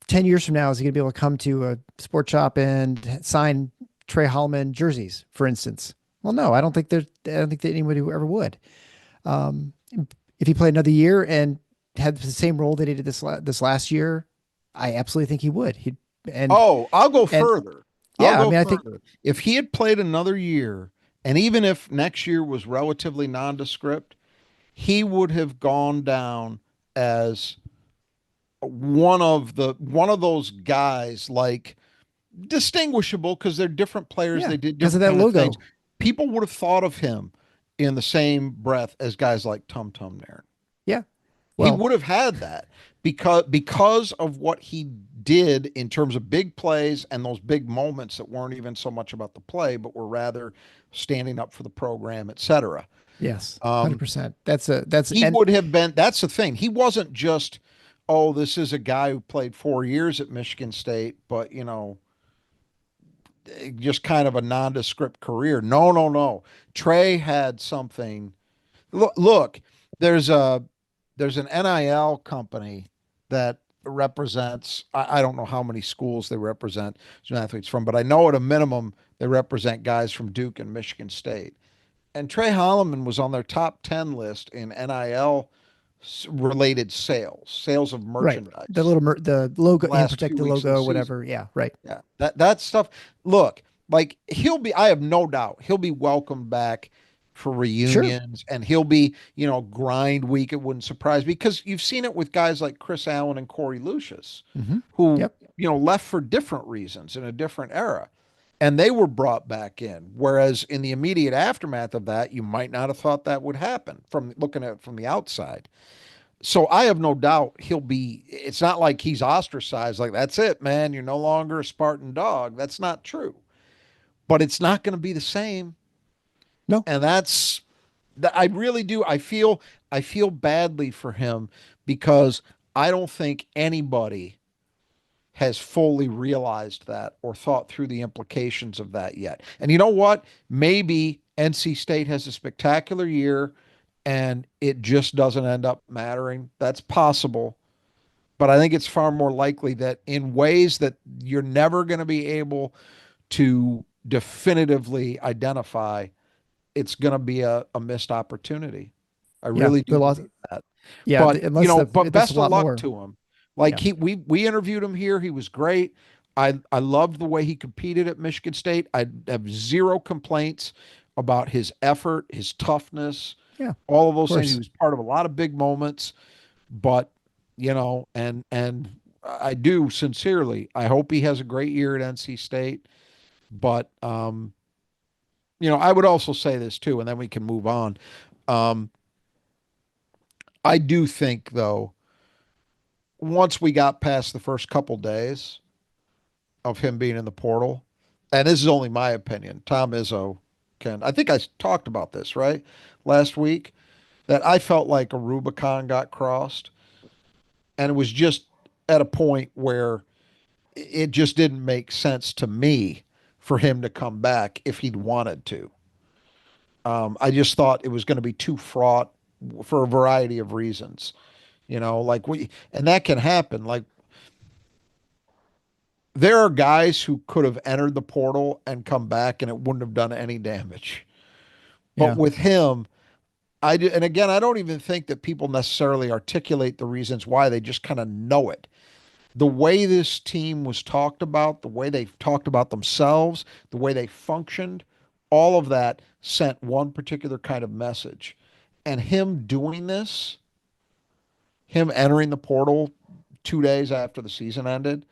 10 years from now, is he going to be able to come to a sports shop and sign Tre Holloman jerseys, for instance? Well, no, I don't think that anybody ever would. Um, if he played another year and had the same role that he did this last year, I absolutely think he would. And Oh, I'll go and further. I'll yeah, I go mean, I think further. If he had played another year, and even if next year was relatively nondescript, he would have gone down as one of those guys, like distinguishable because they're different players, yeah, they did because of different that kind of things. logo. People would have thought of him in the same breath as guys like Tum Tum Nairn. Yeah. He Well, would have had that because of what he did in terms of big plays and those big moments that weren't even so much about the play, but were rather standing up for the program, etc. yes, Um, 100%. That's he and would have been. That's the thing. He wasn't just, oh, this is a guy who played 4 years at Michigan State, but just kind of a nondescript career. No, no, no. Trey had something. Look, there's a there's an NIL company that represents. I don't know how many schools they represent athletes from, but I know at a minimum they represent guys from Duke and Michigan State. And Tre Holloman was on their top 10 list in NIL related sales of right. The merchandise the logo, the last protect few the weeks of the logo, season. whatever. Yeah, right. Yeah, that stuff. Look, like I have no doubt he'll be welcomed back for Sure. reunions, and he'll be, grind week. It wouldn't surprise me because you've seen it with guys like Chris Allen and Corey Lucius, Hmm. who, Yep. left for different reasons in a different era. And they were brought back in. Whereas in the immediate aftermath of that, you might not have thought that would happen from looking at it from the outside. So I have no doubt it's not like he's ostracized, like, that's it, man. You're no longer a Spartan dog. That's not true. But it's not going to be the same. No. And I really do. I feel badly for him because I don't think anybody has fully realized that or thought through the implications of that yet. And you know what? Maybe NC State has a spectacular year and it just doesn't end up mattering. That's possible. But I think it's far more likely that in ways that you're never going to be able to definitively identify, it's going to be a missed opportunity. I Yeah. really do The loss. believe that. Yeah. But, but That's a best of lot luck more. to him. Like Yeah. we interviewed him here. He was great. I loved the way he competed at Michigan State. I have zero complaints about his effort, his toughness, Yeah. Of all of those things. He course. was part of a lot of big moments, but and I do sincerely. I hope he has a great year at NC State. But I would also say this too, and then we can move on. Um, I do think though, once we got past the first couple days of him being in the portal, and this is only my opinion, Tom Izzo I think I talked about this, right? Last week, that I felt like a Rubicon got crossed, and it was just at a point where it just didn't make sense to me for him to come back if he'd wanted to. I just thought it was going to be too fraught for a variety of reasons. And that can happen. Like, there are guys who could have entered the portal and come back and it wouldn't have done any damage. But Yeah. with him, I do, and again, I don't even think that people necessarily articulate the reasons why. They just kind of know it. The way this team was talked about, the way they talked about themselves, the way they functioned, all of that sent one particular kind of message. And him doing this, him entering the portal 2 days after the season ended,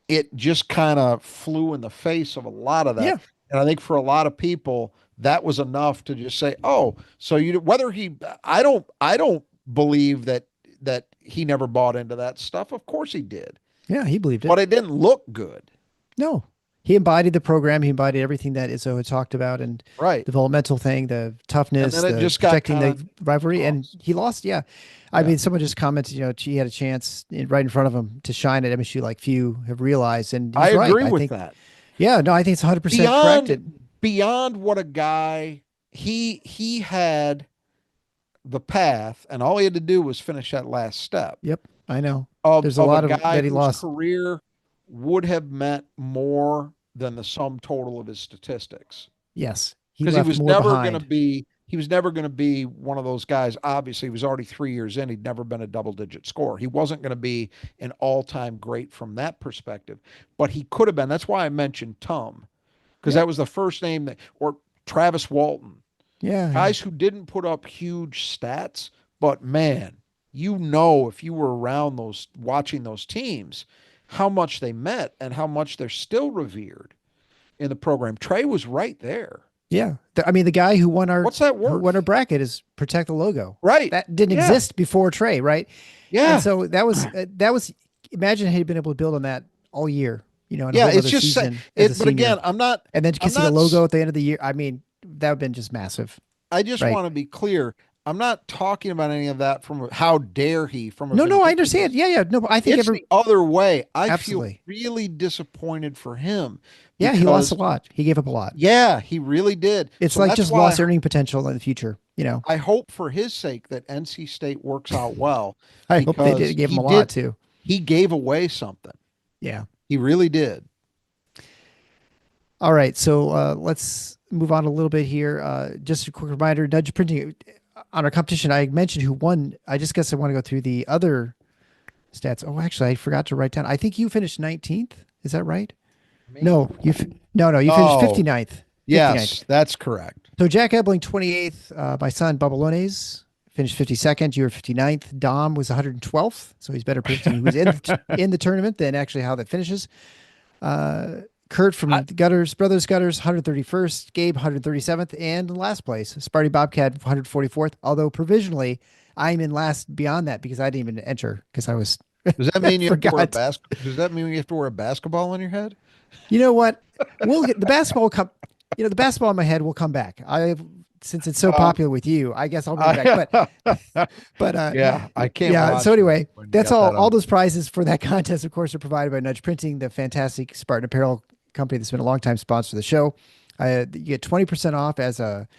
it just kind of flew in the face of a lot of that. Yeah. And I think for a lot of people, that was enough to just say, "Oh, so you whether he I don't believe that he never bought into that stuff. Of course he did, Yeah. He believed it. but it didn't look good." No, he embodied the program. He embodied everything that Izzo had talked about and Right. developmental thing, the And toughness, then it the just got protecting kind the of rivalry, and lost. he lost. Yeah. I Yeah. mean, someone just commented, he had a chance right in front of him to shine at MSU like few have realized. And I he's right. agree I with think, that. yeah, no, I think it's 100% correct. Beyond And beyond what a guy he had the path and all he had to do was finish that last step yep, I know. of There's a of a lot of guy that he whose lost. career would have meant more than the sum total of his statistics. Yes. He Because he left was more never going to behind. be he was never going to be one of those guys. Obviously, he was already 3 years in. He'd never been a double digit scorer. He wasn't going to be an all time great from that perspective, but he could have been. That's why I mentioned Tum, because Yep. that was the first name that, or Travis Walton, Yeah. Yeah. guys who didn't put up huge stats, but man, if you were around those, watching those teams, how much they met and how much they're still revered in the program. Trey was right there. Yeah. I mean, the guy What's that who won our worth? bracket is protect the logo. Right. That didn't Yeah. exist before Trey, right? And Yeah. so imagine had he been able to build on that all year, in a Yeah. whole It's other just season as a it, but senior. again, I'm not, And then you can I'm see the not, logo at the end of the year. I mean, that would have been just massive, I just right? want to be clear. I'm not talking about any of that from how dare he from a No, no, I understand. vindictiveness. Yeah, yeah. No, but I think It's the other way. I feel absolutely. really disappointed for him Yeah, he lost a because, lot. He gave up a lot. yeah, he really did. It's So like that's just why lost earning potential in the future, I hope for his sake that NC State works out well I hope they did because give him a lot too. he gave away something. Yeah. He really did. All right, so let's move on a little bit here. Just a quick reminder: Nudge Printing on our competition. I mentioned who won. I just guess I want to go through the other stats. Oh, actually, I forgot to write down. I think you finished 19th. Is that right? Me? No, no, you finished Oh, 59th. 59th. yes, that's correct. So Jack Ebling 28th. My son Babalones finished 52nd. You were 59th. Dom was 112th. So he's better predicting who's in the tournament than actually how that finishes. Kurt from I, Brothers Gutters, 131st, Gabe, 137th, and in last place, Sparty Bobcat, 144th. Although provisionally, I'm in last beyond that because I didn't even enter because I was does that mean you have to wear a forgot. Does that mean you have to wear a basketball on your head? You know what? We'll get the basketball will come. The basketball in my head will come back. Since it's so Um, popular with you, I guess I'll bring it back. But yeah, I can't yeah. watch So anyway, when you that's got all. that All on. those prizes for that contest, of course, are provided by Nudge Printing, the fantastic Spartan apparel company that's been a longtime sponsor of the show. You get 20% off as a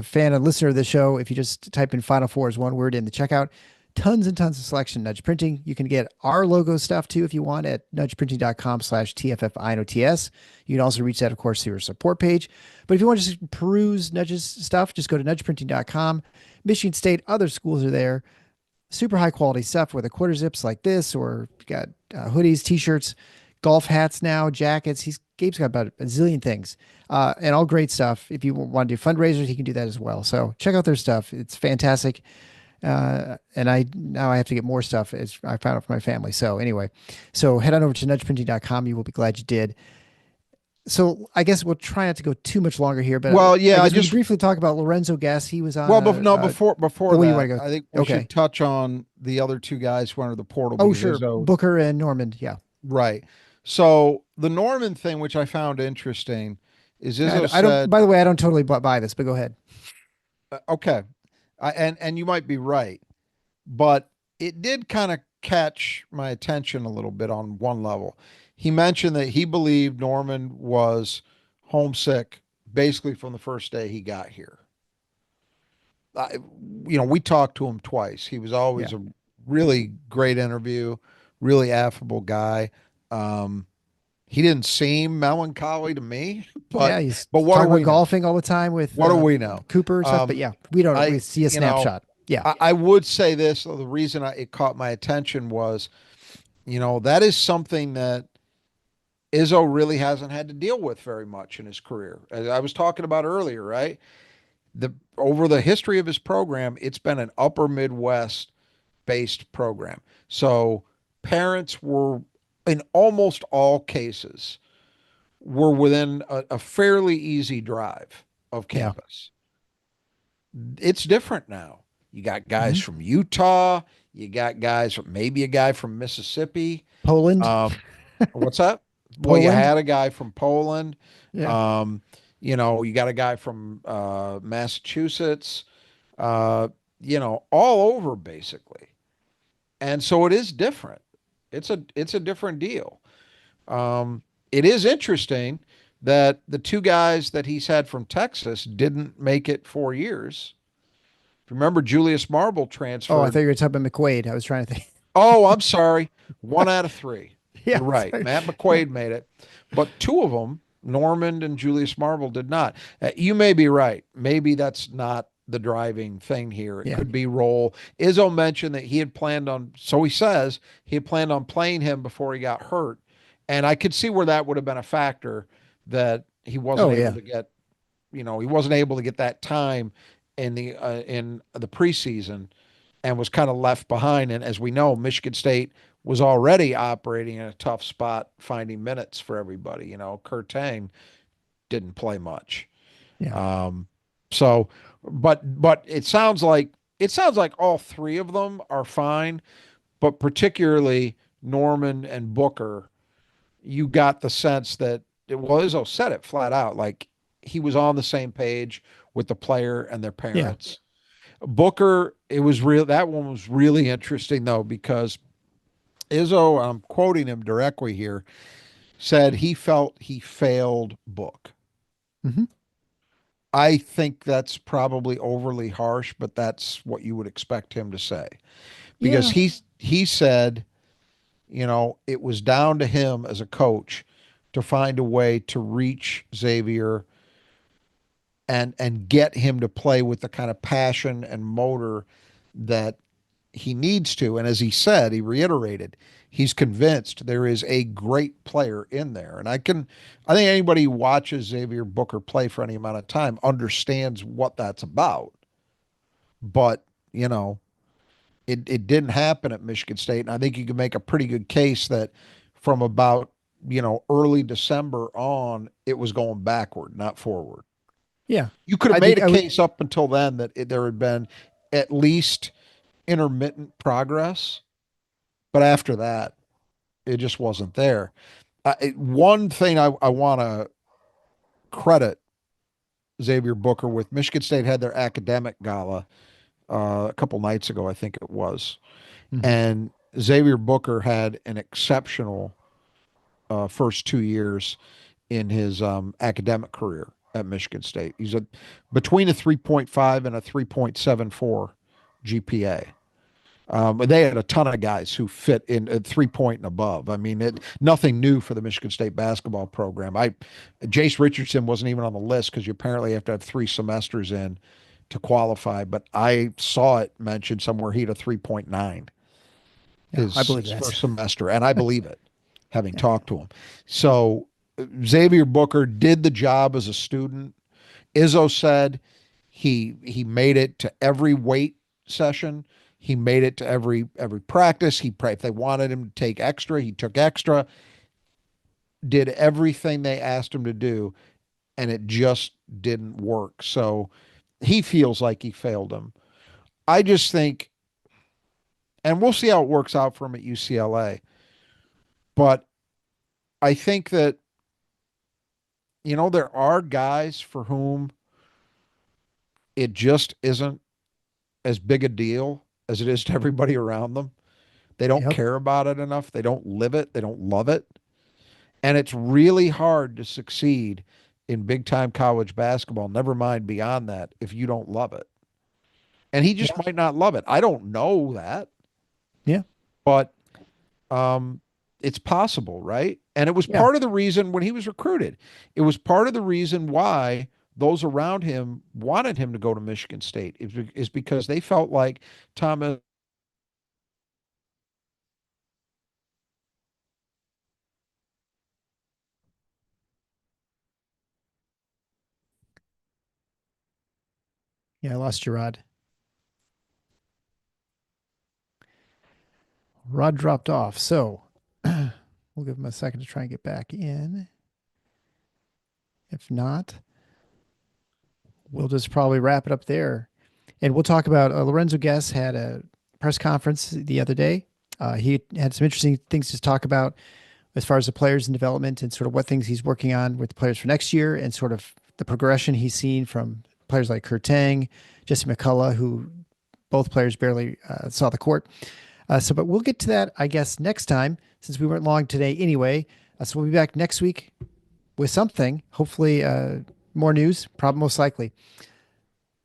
fan and listener of the show if you just type in Final Four as one word in the checkout. Tons and tons of selection, Nudge Printing. You can get our logo stuff too if you want at nudgeprinting.com/TFFINOTS. You can also reach that, of course, through our support page. But if you want to just peruse Nudge's stuff, just go to nudgeprinting.com. Michigan State, other schools are there. Super high quality stuff with a quarter zips like this, or you got hoodies, t-shirts, golf hats now, jackets. Gabe's got about a zillion things, and all great stuff. If you want to do fundraisers, he can do that as well. So check out their stuff. It's fantastic. And now I have to get more stuff as I found out for my family. So anyway, so head on over to nudgeprinting.com. You will be glad you did. So I guess we'll try not to go too much longer here, but Well, I yeah, I guess we can just briefly talk about Lorenzo Guess. He was on well, no, before what do you want that, to go? I think we Okay. should touch on the other two guys who entered the portal Oh, because sure. Izzo, Booker and Norman. Yeah. right. So the Norman thing, which I found interesting, is Izzo I don't, said, by the way, I don't totally buy this, but go ahead. okay, and you might be right, but it did kind of catch my attention a little bit on one level. he mentioned that he believed Norman was homesick basically from the first day he got here. I, we talked to him twice. He was Yeah. always a really great interview, really affable guy. Um, he didn't seem melancholy to me, Yeah, but he's what do talking about we know? golfing all the time with What do we know? Cooper and stuff. But Um, yeah, we don't. We I, see a you know, snapshot. Yeah, I would say this. The reason it caught my attention was, that is something that Izzo really hasn't had to deal with very much in his career. As I was talking about earlier, right? Over the history of his program, it's been an upper Midwest based program. So parents were, in almost all cases, were within a fairly easy drive of yeah. campus. It's different now. You got guys Hmm. from Utah, you got guys from maybe a guy from Mississippi. Poland, Um, what's that? Well, you Poland. had a guy from Poland. Yeah, Um, you got a guy from Massachusetts. Uh, all over basically. And so it is different. It's a different deal. Um, it is interesting that the two guys that he's had from Texas didn't make it 4 years. Remember, Julius Marble Oh, I thought transferred. you were talking about McQuaid. I was trying to think. Oh, I'm sorry. One out of three. Yeah, You're right. sorry. Matt Yeah, McQuaid made it, but two of them, Normand and Julius Marble, did not. You may be right. Maybe that's not the driving thing here. It yeah. could be role. Izzo mentioned that he had planned on, so he says, he had planned on playing him before he got hurt. And I could see where that would have been a factor that he wasn't Oh, able yeah, to get, he wasn't able to get that time in the preseason and was kind of left behind. And as we know, Michigan State was already operating in a tough spot, finding minutes for everybody. Kurtang didn't play much. yeah, Um, so, but it sounds like all three of them are fine, but particularly Norman and Booker, you got the sense that it was. Izzo said it flat out, like he was on the same page with the player and their yeah. parents. Booker, it was real. That one was really interesting though, because Izzo, I'm quoting him directly here, said he felt he failed Book. Hmm. I think that's probably overly harsh, but that's what you would expect him to say. Because Yeah, he said, it was down to him as a coach to find a way to reach Xavier and get him to play with the kind of passion and motor that he needs to. And as he said, he reiterated, he's convinced there is a great player in there. And I think anybody who watches Xavier Booker play for any amount of time understands what that's about. But, you know, it didn't happen at Michigan State. And I think you can make a pretty good case that from about, early December on, it was going backward, not forward. yeah. You could have I made think a I would. case up until then that there had been at least intermittent progress, but after that, it just wasn't there. One thing I want to credit Xavier Booker with: Michigan State had their academic gala a couple nights ago, I think it was, Mhm. and Xavier Booker had an exceptional first 2 years in his academic career at Michigan State. He's between a 3.5 and a 3.74 GPA. They had a ton of guys who fit in at 3 point and above. I mean, nothing new for the Michigan State basketball program. Jace Richardson wasn't even on the list because you apparently have to have 3 semesters in to qualify. But I saw it mentioned somewhere he had a 3.9 Yeah, I his believe his that. first semester, and I believe it, having Yeah, talked to him. So Xavier Booker did the job as a student. Izzo said he made it to every weight session. He made it to every practice. If they wanted him to take extra, he took extra. Did everything they asked him to do, and it just didn't work. So he feels like he failed them. I just think, and we'll see how it works out for him at UCLA. But I think that there are guys for whom it just isn't as big a deal as it is to everybody around them. They don't yep. care about it enough. They don't live it. They don't love it. And it's really hard to succeed in big time college basketball, never mind beyond that, if you don't love it. And he just Yeah. might not love it. I don't know that, Yeah. but um, it's possible, right? And it was Yeah. part of the reason when he was recruited. It was part of the reason why those around him wanted him to go to Michigan State is because they felt like Thomas. Yeah. I lost you, Rod. Rod dropped off. So we'll give him a second to try and get back in. If not, we'll just probably wrap it up there. And we'll talk about Lorenzo Guess had a press conference the other day. He had some interesting things to talk about as far as the players in development and sort of what things he's working on with the players for next year and sort of the progression he's seen from players like Kurt Tang, Jesse McCullough, who both players barely saw the court. But we'll get to that, I guess, next time since we weren't long today anyway. So we'll be back next week with something, hopefully more news, probably most likely.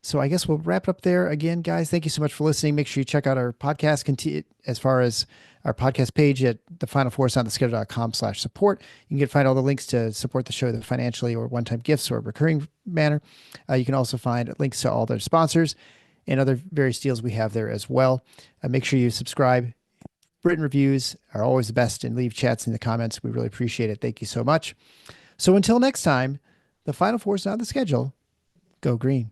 So I guess we'll wrap it up there again, guys. Thank you so much for listening. Make sure you check out our podcast as far as our podcast page at the Final Four on the schedule.com/support. You can find all the links to support the show financially or one-time gifts or recurring manner. You can also find links to all their sponsors and other various deals we have there as well. Make sure you subscribe. Written reviews are always the best, and leave chats in the comments. We really appreciate it. Thank you so much. So until next time, the Final Four is on the schedule. Go green.